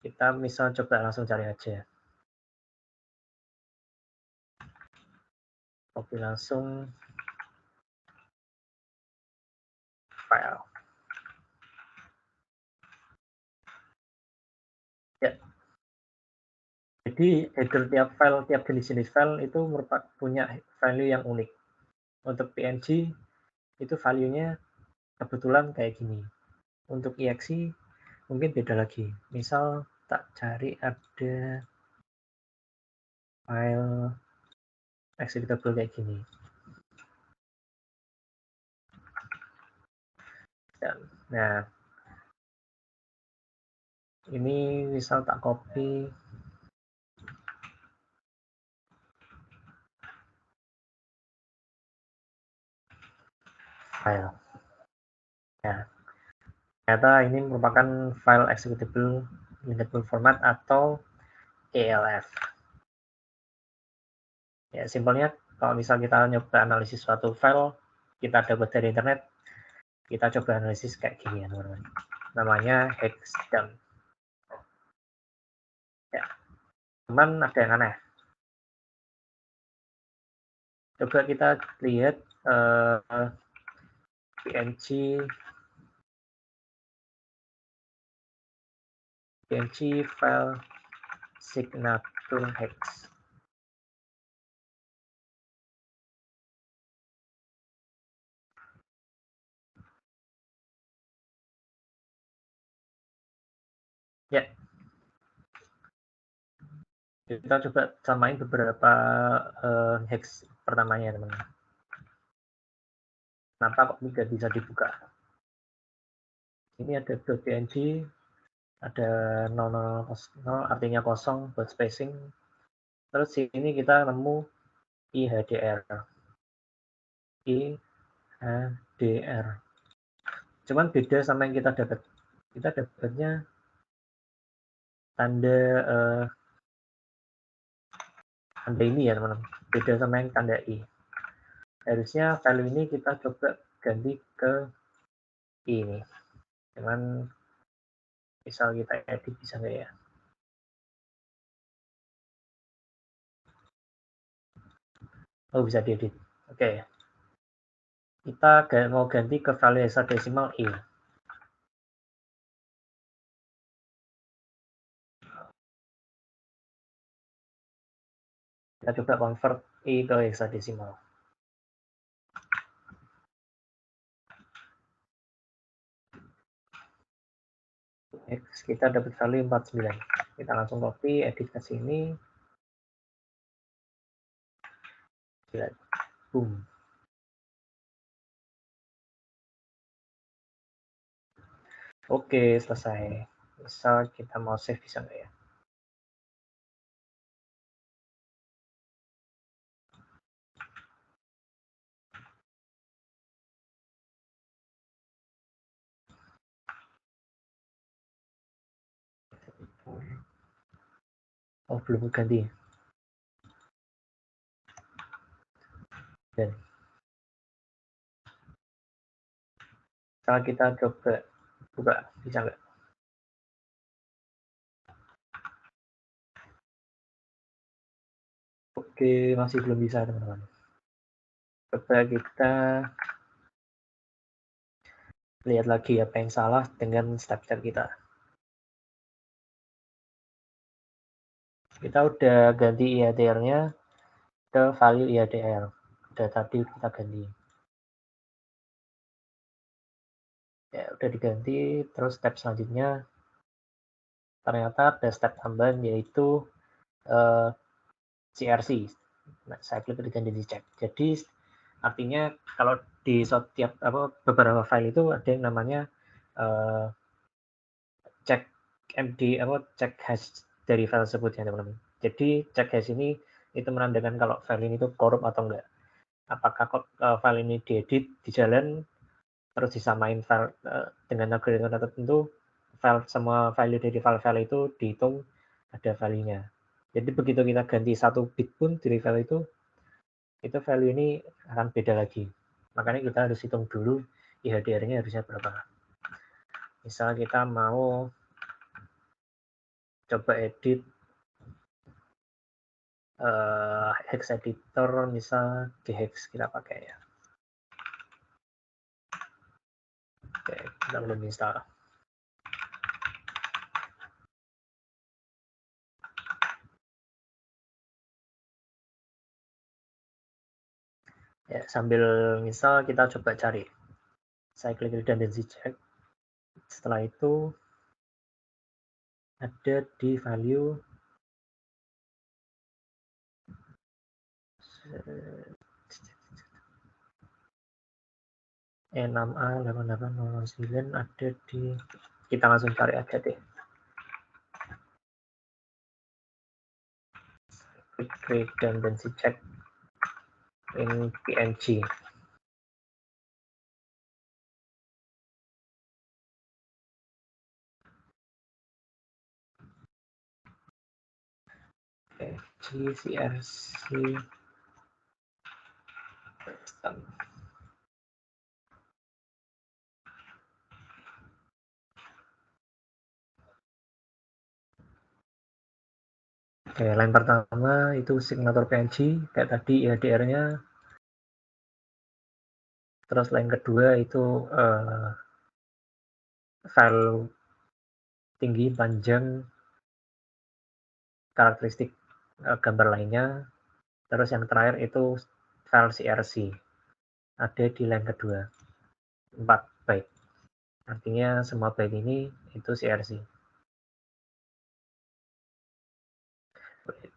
Kita misal coba langsung cari aja. Copy langsung file. Ya. Jadi header tiap file, tiap jenis-jenis file itu merupakan punya value yang unik. Untuk PNG itu value-nya kebetulan kayak gini. Untuk exe mungkin beda lagi. Misal tak cari ada file executable kayak gini. Nah, ini misal tak copy. File. Nah, ternyata ini merupakan file executable linkable format atau ELF. Ya, simpelnya kalau misal kita nyoba analisis suatu file, kita dapat dari internet, kita coba analisis kayak gini ya teman-teman. Namanya hexdem. Ya, cuman ada yang aneh. Coba kita lihat PNG file signature hex. Ya, kita coba samain beberapa hex pertamanya teman-teman. Kenapa kok tidak bisa dibuka? Ini ada .png, ada 000 artinya kosong buat spacing. Terus sini kita nemu IHDR. IHDR. Cuman beda sama yang kita dapat. Kita dapatnya tanda ini ya teman-teman. Beda sama yang tanda I. Harusnya value ini kita coba ganti ke ini. Cuman misal kita edit bisa nggak ya? Oh, bisa diedit. Oke. Kita mau ganti ke value hexadesimal I. Kita coba convert itu heksadesimal. X kita dapat value 49. Kita langsung copy, edit ke sini. Boom. Oke, selesai. Misal kita mau save bisa nggak ya? Oh, belum ganti. Dan kalau kita coba buka, bisa nggak? Oke, masih belum bisa teman-teman. Coba kita lihat lagi apa yang salah dengan step-step kita. Kita udah ganti IADR-nya ke value IADR. Udah tadi kita ganti. Ya, udah diganti. Terus step selanjutnya ternyata ada step tambahan yaitu CRC. Nah, saya klik di ganti dicek. Jadi artinya kalau di setiap beberapa file itu ada yang namanya cek MD cek hash dari file tersebut ya teman-teman. Jadi cek hash ini itu menandakan kalau file ini itu korup atau enggak. Apakah file ini diedit di jalan terus disamain file dengan algoritma tertentu, semua value dari file-file itu dihitung ada value-nya. Jadi begitu kita ganti 1 bit pun dari file itu value ini akan beda lagi. Makanya kita harus hitung dulu IHDR-nya harusnya berapa. Misal kita mau coba edit hex editor, misal ghex kita pakai ya. Oke, kita belum install. Ya, sambil misal kita coba cari. Saya klik redundancy check. Setelah itu ada di value E6A8809 ada di, kita langsung cari aja deh. Klik redundancy check in PNG. CRC Oke, line pertama itu signature PNG kayak tadi IHDR-nya. Terus line kedua itu file tinggi panjang karakteristik gambar lainnya. Terus yang terakhir itu file CRC ada di line kedua 4 byte. Artinya semua byte ini itu CRC.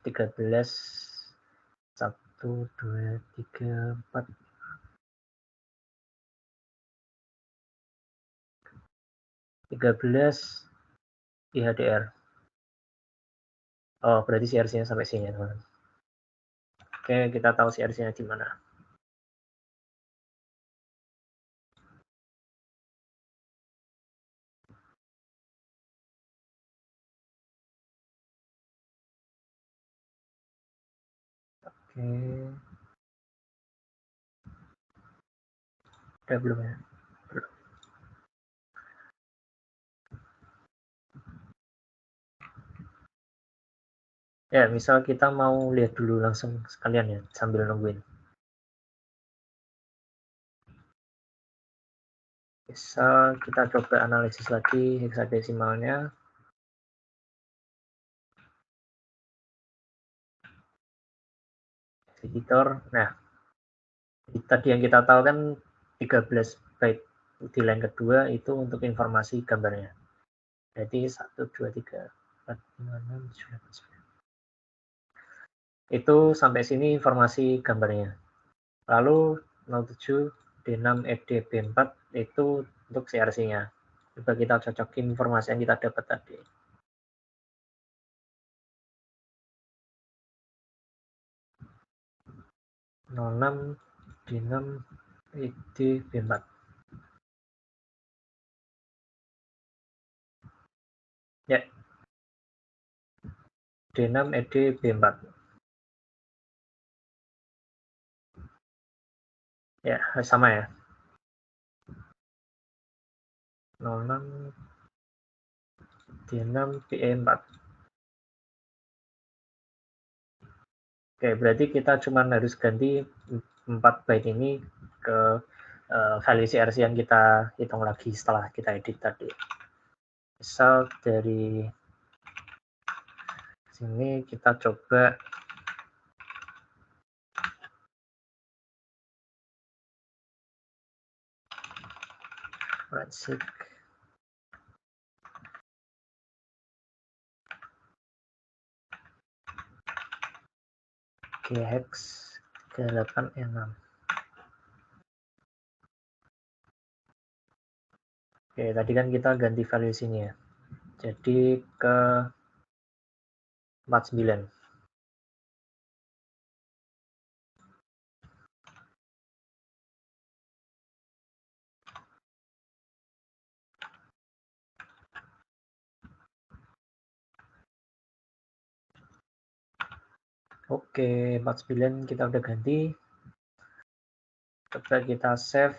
13 1 2 3 4 13 IHDR. Oh, berarti CRC-nya sampai sini ya, teman-teman. Oke, kita tahu CRC-nya di mana. Oke. Udah belum ya? Belum. Ya, misal kita mau lihat dulu langsung sekalian ya, sambil nungguin. Misal kita coba analisis lagi heksadesimalnya. editor. Nah, tadi yang kita tahu kan 13 byte di line kedua itu untuk informasi gambarnya. Jadi 1, 2, 3, 4, 5, 6, 7, 8, 9. Itu sampai sini informasi gambarnya. Lalu 07 D6 ED B4 itu untuk CRC-nya. Coba kita cocokin informasi yang kita dapat tadi. 06 D6 ED B4. Ya. D6 ED B4. Ya, sama ya. 06 D6 B4. Oke, berarti kita cuma harus ganti 4 byte ini ke value CRC yang kita hitung lagi setelah kita edit tadi. Misal dari sini kita coba forensic GHz 38E6. Oke, tadi kan kita ganti value sini ya. Jadi ke 49. Oke, 49 kita udah ganti. Coba kita save.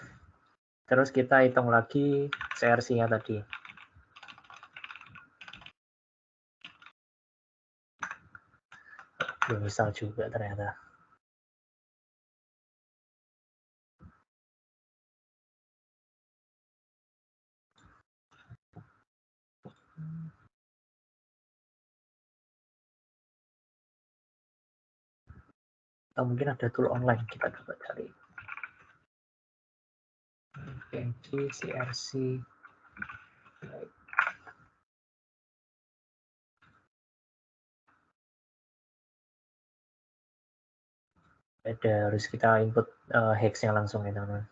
Terus kita hitung lagi CRC-nya tadi. Belum bisa juga ternyata. Atau mungkin ada tool online, kita coba cari. PNG, CRC. Ada, harus kita input hex-nya langsung ya teman-teman.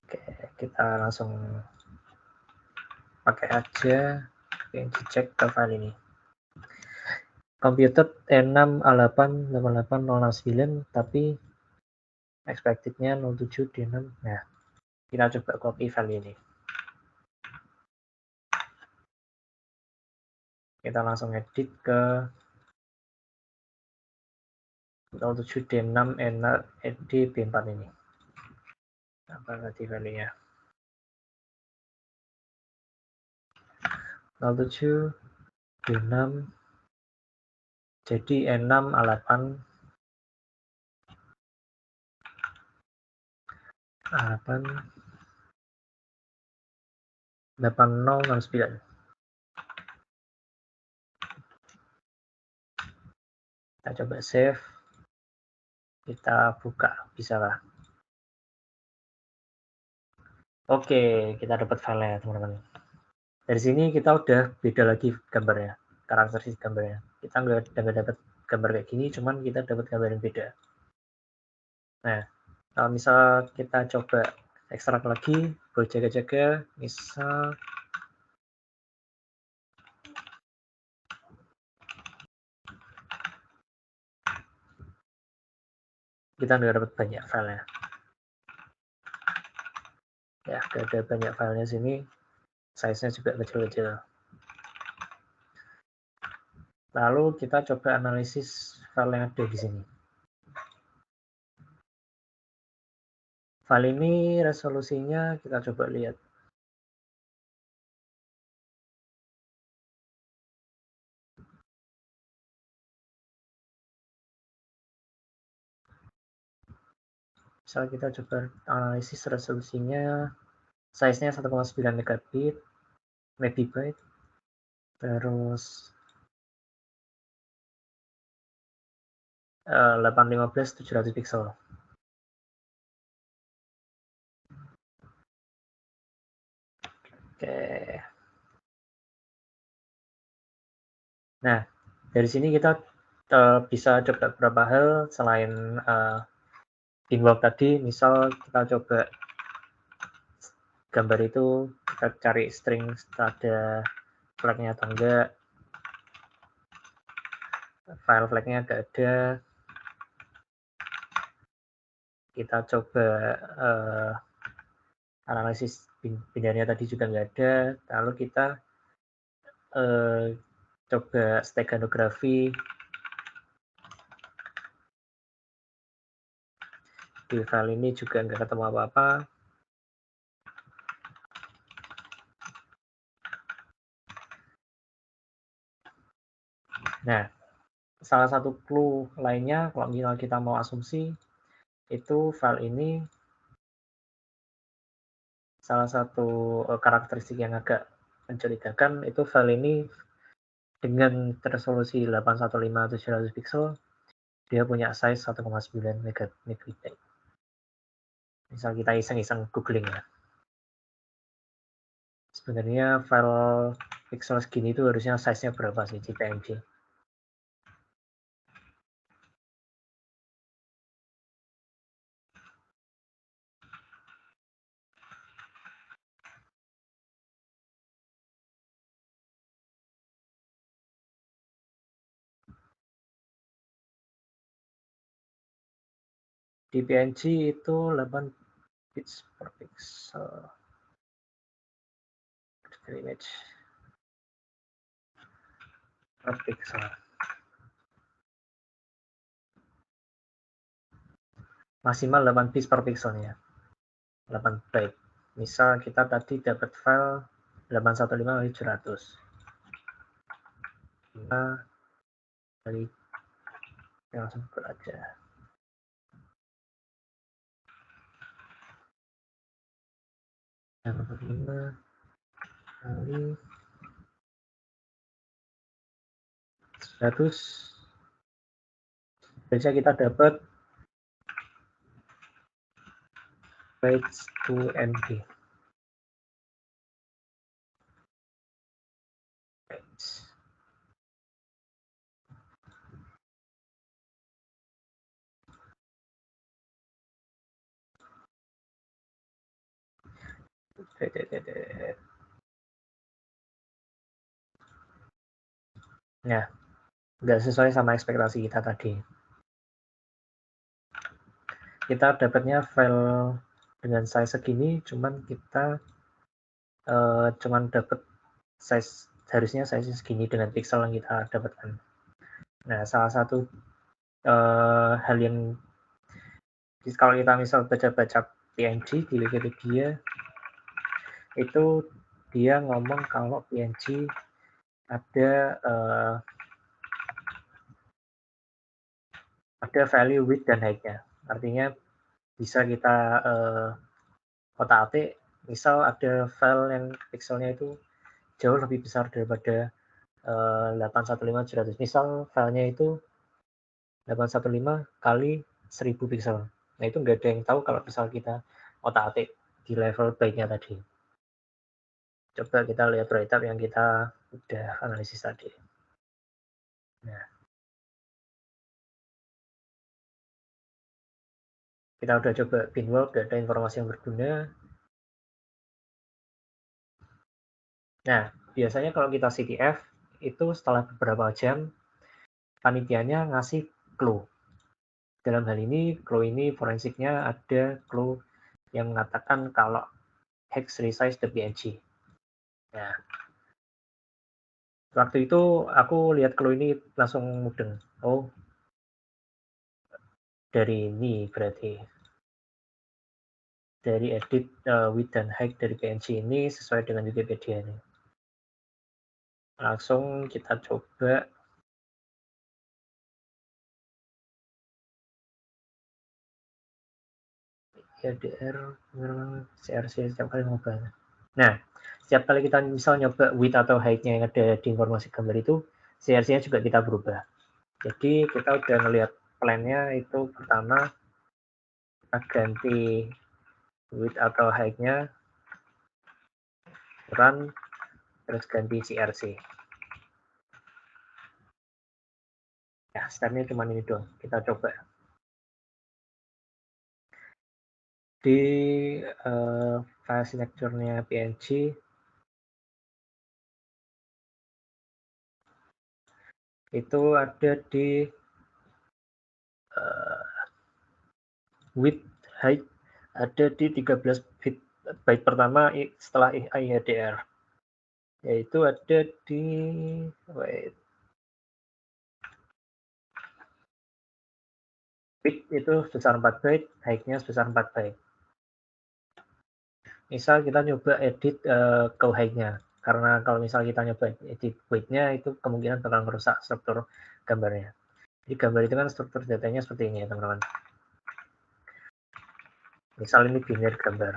Oke, kita langsung pakai aja PNG check ke file ini. Computed E6 A8 88069 tapi expected-nya 07 D6. Nah, kita coba copy file ini. Kita langsung edit ke 07 D6 ED B4 ini. Apa tadi value-nya? 07 D6 jadi E6 A8 8069. Kita coba save. Kita buka, bisa lah. Oke, kita dapat file-nya teman-teman. Dari sini kita udah beda lagi gambarnya, karakteristik gambarnya. Kita nggak dapat gambar kayak gini, cuman kita dapat gambar yang beda. Nah, kalau misal kita coba ekstrak lagi, buat jaga-jaga, misal kita nggak dapat banyak filenya. Ya, ada banyak filenya sini, size-nya juga kecil-kecil. Lalu kita coba analisis file yang ada di sini. File ini resolusinya kita coba lihat. Misal kita coba analisis resolusinya, size-nya 1,9 megabyte, terus 815 700 pixel. Oke. Nah, dari sini kita bisa coba beberapa hal selain binwalk tadi. Misal kita coba gambar itu kita cari string ada flagnya atau enggak, file flagnya enggak ada, kita coba analisis binarnya tadi juga enggak ada, lalu kita coba steganografi di file ini juga enggak ketemu apa-apa. Nah, salah satu clue lainnya kalau misal kita mau asumsi itu file ini salah satu karakteristik yang agak mencurigakan itu file ini dengan resolusi 815 700 pixel dia punya size 1,9 megabyte. Misal kita iseng-iseng googling ya. Sebenarnya file pixel segini itu harusnya size-nya berapa sih di PNG? Di PNG itu 8 bits per pixel. Image per pixel. Maksimal 8 bits per pixelnya. 8 byte. Misal kita tadi dapat file 815 700. Kita dari langsung buka aja. Yang 5 kali 100. Biasanya kita dapat bytes to MB. Nah, nggak sesuai sama ekspektasi kita tadi. Kita dapatnya file dengan size segini, cuman kita cuman dapat size harusnya size segini dengan pixel yang kita dapatkan. Nah, salah satu hal yang kalau kita misal baca-baca PNG di Wikipedia itu dia ngomong kalau PNG ada value width dan height-nya. Artinya bisa kita otak-atik, misal ada file yang pixelnya itu jauh lebih besar daripada 815 700. Misal filenya itu 815 kali 1000 pixel. Nah, itu nggak ada yang tahu kalau misal kita otak-atik di level byte-nya tadi. Coba kita lihat write-up yang kita udah analisis tadi. Nah, kita udah coba binwalk, nggak ada informasi yang berguna. Nah, biasanya kalau kita CTF, itu setelah beberapa jam, panitianya ngasih clue. Dalam hal ini, clue ini forensiknya ada clue yang mengatakan kalau hex resize the PNG. Nah, waktu itu aku lihat clue ini langsung mudeng. Oh, dari ini berarti. Dari edit width dan height dari PNG ini sesuai dengan Wikipedia ini. Langsung kita coba LDR CRC setiap kali nyoba. Nah, setiap kali kita misal nyoba width atau height-nya yang ada di informasi gambar itu, CRC-nya juga kita berubah. Jadi kita udah ngelihat plan-nya itu pertama kita ganti width atau height-nya, run, terus ganti CRC. Ya, step-nya cuma ini doang. Kita coba. Di file signature-nya PNG, itu ada di width height ada di 13 byte pertama setelah IHDR, yaitu ada di width itu sebesar 4 byte, height-nya sebesar 4 byte. Misal kita nyoba edit ke height-nya, karena kalau misal kita nyoba edit width-nya itu kemungkinan bakal merusak struktur gambarnya. Jadi gambar itu kan struktur datanya seperti ini ya teman-teman. Misal ini binary gambar.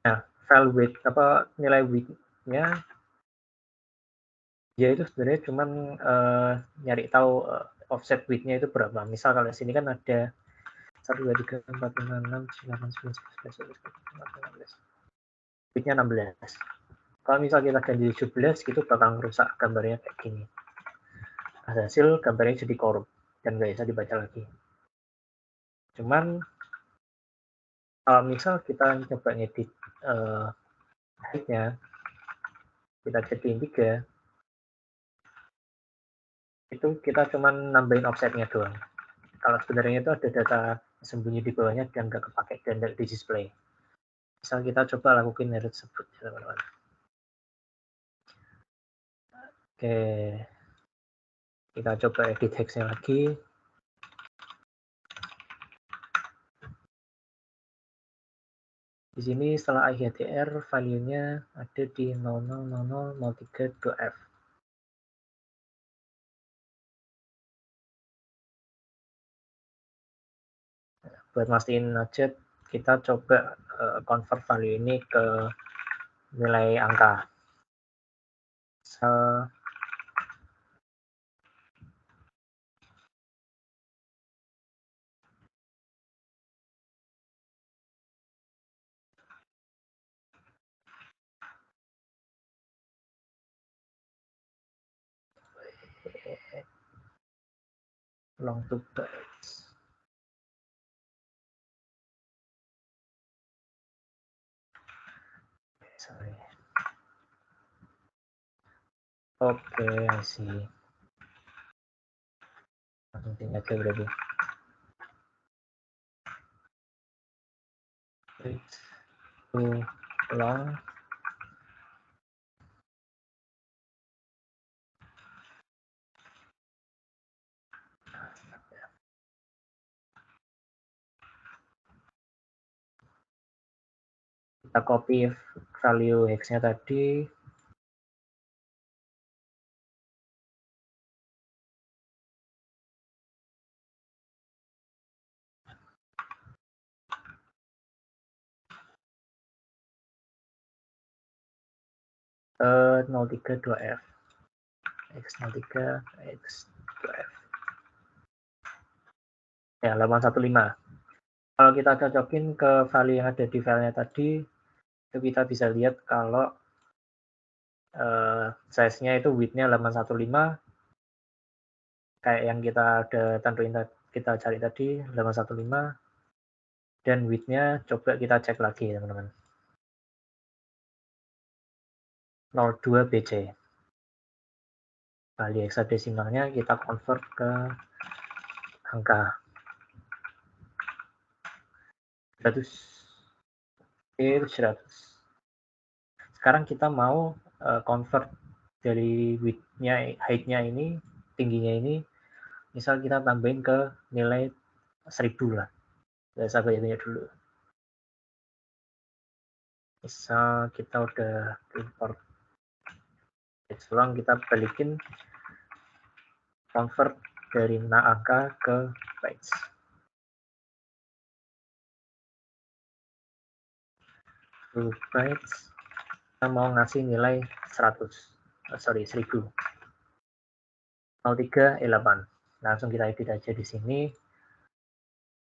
Nah, file width nilai width-nya dia itu sebenarnya cuman nyari tahu offset width-nya itu berapa. Misal kalau di sini kan ada 1 2 3 4 5 6 7 8 9 10 11 12 width-nya 16. Kalau misal kita ganti 17 gitu bakal merusak gambarnya kayak gini. Hasil gambarnya jadi korup dan nggak bisa dibaca lagi. Cuman kalau misal kita coba ngedit height-nya, kita jadiin 3, itu kita cuman nambahin offset-nya doang. Kalau sebenarnya itu ada data sembunyi di bawahnya dan nggak kepake dan nggak di display. Misal kita coba lakukan hal tersebut, teman-teman. Oke, kita coba edit hex-nya lagi. Di sini setelah IHDR, value-nya ada di 000003.f. Buat mastiin aja, kita coba convert value ini ke nilai angka. Long to bytes. Sorry. Oke, sih. Langsung tinggal aja berarti. Itu long. Kita copy value hex-nya tadi. Ke 032F. X03, X2F. Ya, 815. Kalau kita cocokin ke value yang ada di filenya tadi, itu kita bisa lihat kalau size-nya itu width-nya 815, kayak yang kita ada tentuin kita cari tadi 815, dan width-nya coba kita cek lagi teman-teman. 02 BC. Value hexadesimalnya kita convert ke angka 100. Oke, 100. Sekarang kita mau convert dari width-nya, height-nya ini, tingginya ini, misal kita tambahin ke nilai 1000 lah. Saya banyak dulu. Misal kita udah import selang, kita balikin convert dari angka ke bytes. Bytes, kita mau ngasih nilai 100. sorry 1000. 03 E8. Langsung kita edit aja di sini.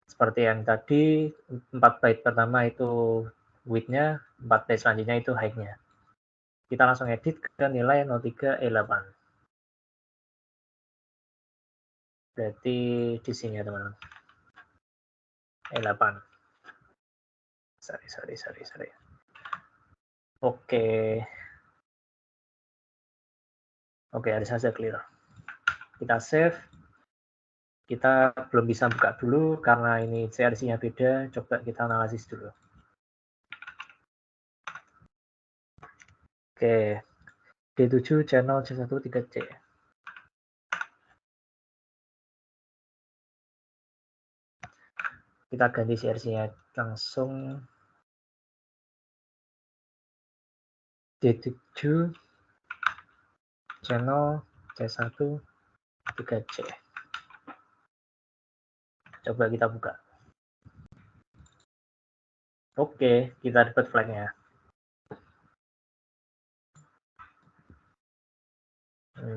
Seperti yang tadi, 4 byte pertama itu width-nya, 4 byte selanjutnya itu height-nya. Kita langsung edit ke nilai 03 E8. Berarti di sini ya teman-teman. E8. Sorry. Oke, ada saja clear. Kita save. Kita belum bisa buka dulu karena ini CRC-nya beda. Coba kita analisis dulu. Oke, D7 channel C1 3C. Kita ganti CRC-nya langsung D7 channel C1 3C. Coba kita buka. Oke, kita dapat flag-nya.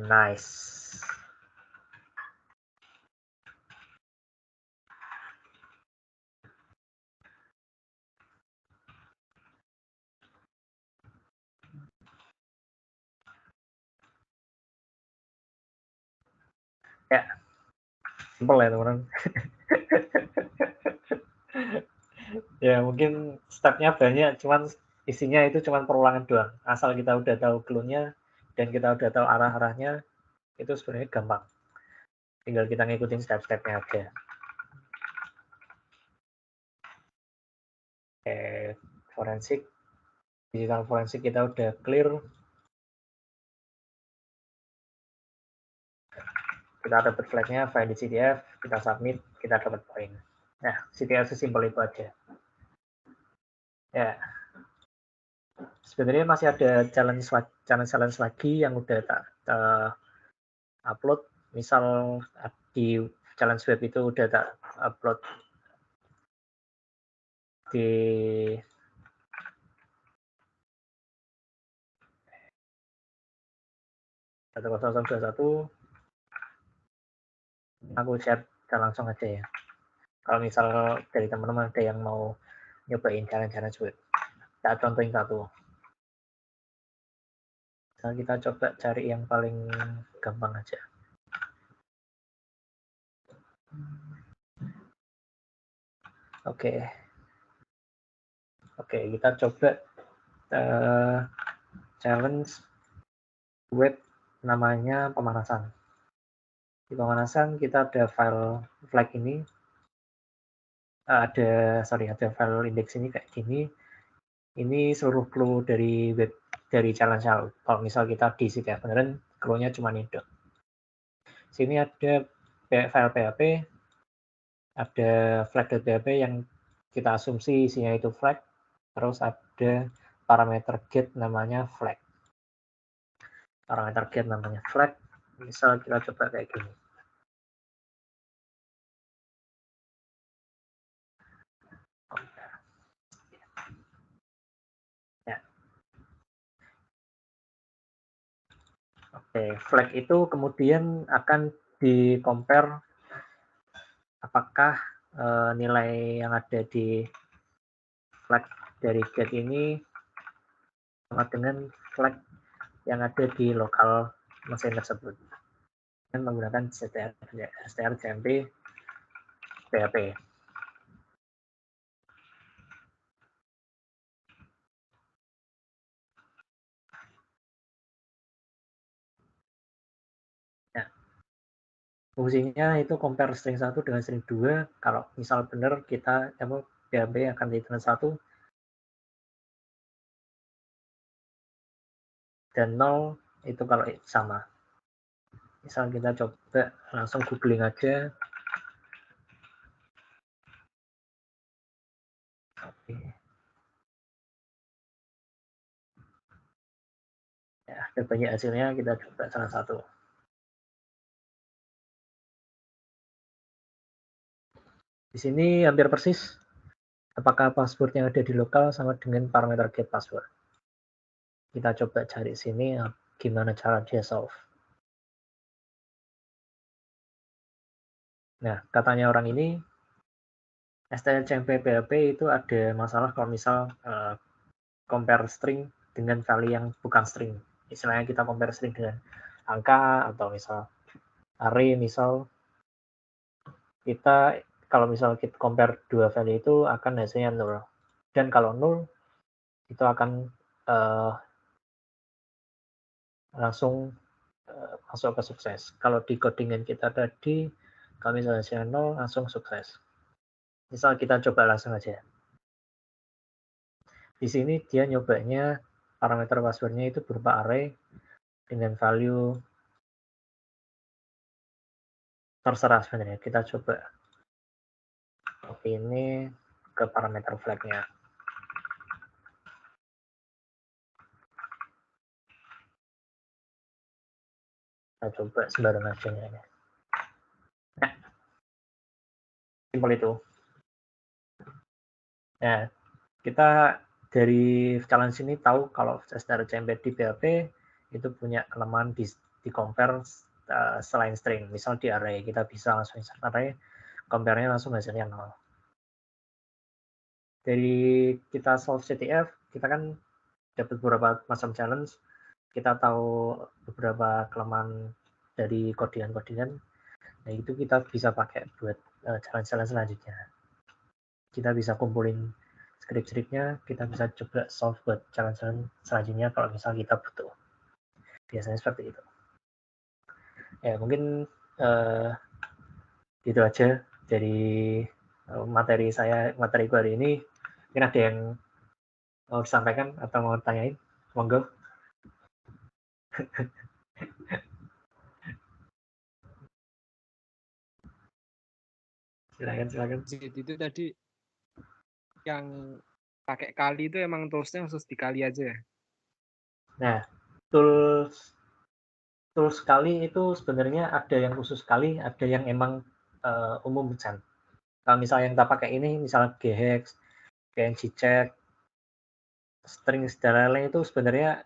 Nice. Ya, simpel ya teman-teman. Ya mungkin stepnya banyak, cuman isinya itu cuman perulangan doang. Asal kita udah tahu clue-nya dan kita udah tahu arah-arahnya, itu sebenarnya gampang. Tinggal kita ngikutin step-stepnya aja. Oke, forensik, digital forensik kita udah clear. Kita dapat flag-nya, file di CTF, kita submit, kita dapat poin. Nah, CTF sesimpel itu aja. Ya, sebenarnya masih ada challenge lagi yang udah tak upload. Misal di challenge web itu udah tak upload di satu. Aku share langsung aja ya. Kalau misal dari teman-teman ada yang mau nyobain challenge web, kita contohin satu. Misal kita coba cari yang paling gampang aja. Oke, kita coba challenge web namanya pemanasan. Di pemanasan kita ada file flag ini, ada file index ini kayak gini. Ini seluruh clue dari web dari challenge. Kalau misal kita di CTF beneran, clue-nya cuma ini dong. Sini ada file PHP, ada flag.php yang kita asumsi isinya itu flag, terus ada parameter get namanya flag. Parameter get namanya flag. Misal kita coba kayak gini. Ya. Oke, flag itu kemudian akan di-compare apakah nilai yang ada di flag dari get ini sama dengan flag yang ada di lokal mesin tersebut dengan menggunakan strcmp PHP. Ya. Fungsinya itu compare string 1 dengan string 2. Kalau misal benar kita PHP akan return 1 dan 0 itu kalau sama. Misal kita coba langsung googling aja. Oke. Ya, ada banyak hasilnya, kita coba salah satu. Di sini hampir persis. Apakah password yang ada di lokal sama dengan parameter get password. Kita coba cari sini gimana cara dia solve. Nah, katanya orang ini STRCMP PHP itu ada masalah kalau misal compare string dengan value yang bukan string. Istilahnya kita compare string dengan angka atau misal array, misal kita kalau misal kita compare dua value itu akan hasilnya 0. Dan kalau 0 itu akan langsung masuk ke sukses. Kalau di codingan kita tadi, kalau misalnya hasilnya 0 langsung sukses. Misal kita coba langsung aja. Di sini dia nyobanya parameter passwordnya itu berupa array dengan value terserah sebenarnya. Kita coba copy ini ke parameter flag-nya. Kita coba sembarang aja ya. Nah, simpel itu. Nah, kita dari challenge ini tahu kalau STRCMP di PHP itu punya kelemahan di compare selain string. Misal di array, kita bisa langsung insert array, compare-nya langsung hasilnya 0. Dari kita solve CTF, kita kan dapat beberapa macam challenge. Kita tahu beberapa kelemahan dari codingan-codingan. Nah, itu kita bisa pakai buat challenge-challenge selanjutnya. Kita bisa kumpulin script-scriptnya, kita bisa coba solve buat challenge selanjutnya kalau misal kita butuh. Biasanya seperti itu. Ya, mungkin gitu aja dari materi gue hari ini. Mungkin ada yang mau disampaikan atau mau tanyain? Monggo. Silakan. Jadi itu tadi yang pakai kali itu emang toolsnya khusus di kali aja ya? Nah, tools kali itu sebenarnya ada yang khusus kali, ada yang emang umum kan. Kalau misalnya yang kita pakai ini, misalnya ghex, gnccheck, string dan lain-lain itu sebenarnya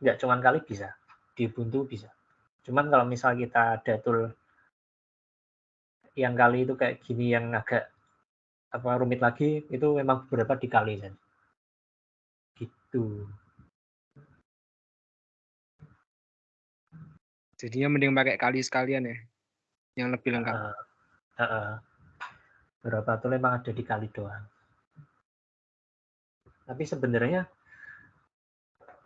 nggak cuma kali bisa, di Ubuntu bisa. Cuman kalau misal kita ada tool yang kali itu kayak gini yang agak rumit lagi, itu memang beberapa dikali kan. Gitu. Jadinya mending pakai kali sekalian ya, yang lebih lengkap. Beberapa tool memang ada dikali doang. Tapi sebenarnya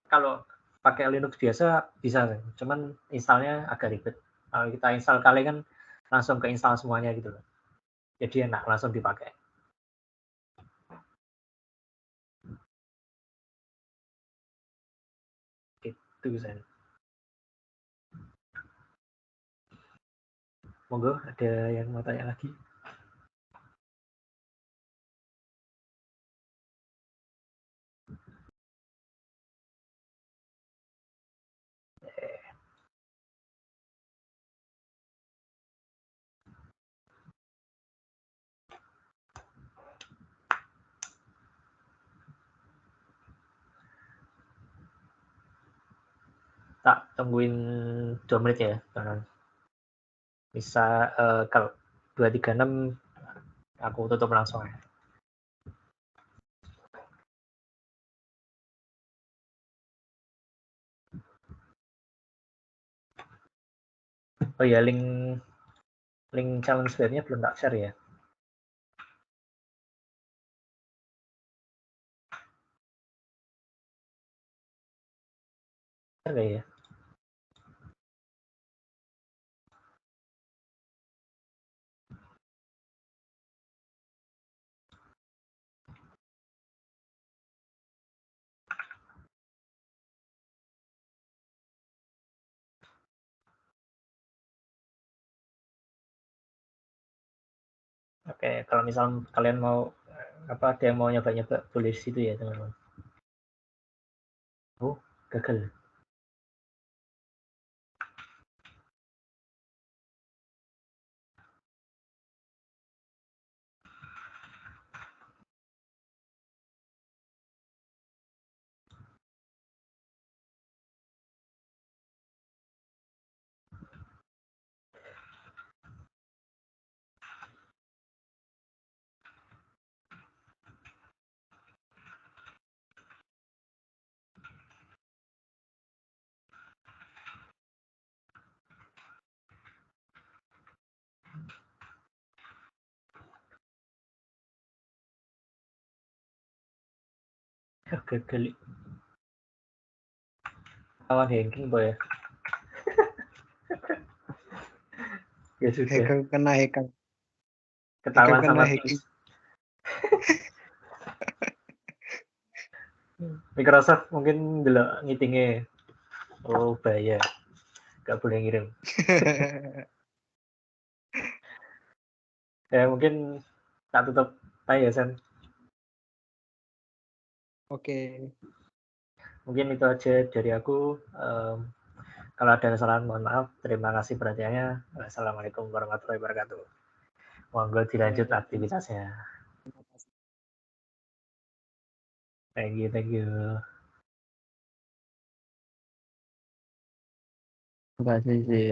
kalau pakai Linux biasa bisa, cuman installnya agak ribet. Kalau kita install kali kan langsung ke install semuanya gitu loh. Jadi enak langsung dipakai. Gitu Sen. Monggo ada yang mau tanya lagi? Tak tungguin 2 menit ya, teman. Bisa kalau 236 aku tutup langsung. Oh ya, link challenge webnya belum tak share ya. Share ya? Oke, kalau misal kalian mau ada yang mau nyoba-nyoba boleh di situ ya teman-teman. Oh, gagal. Gagal. Lawan hacking boy. Ya sudah. Hacker kena hacker. Ketahuan Hacker sama kena Teams. hacking. Microsoft mungkin delok ngitingnya. Oh bahaya. Gak boleh ngirim. Ya mungkin tak tutup aja Sen. Oke. Mungkin itu aja dari aku. Kalau ada kesalahan mohon maaf. Terima kasih perhatiannya. Assalamualaikum warahmatullahi wabarakatuh. Monggo dilanjut aktivitasnya. Thank you. Terima kasih sih.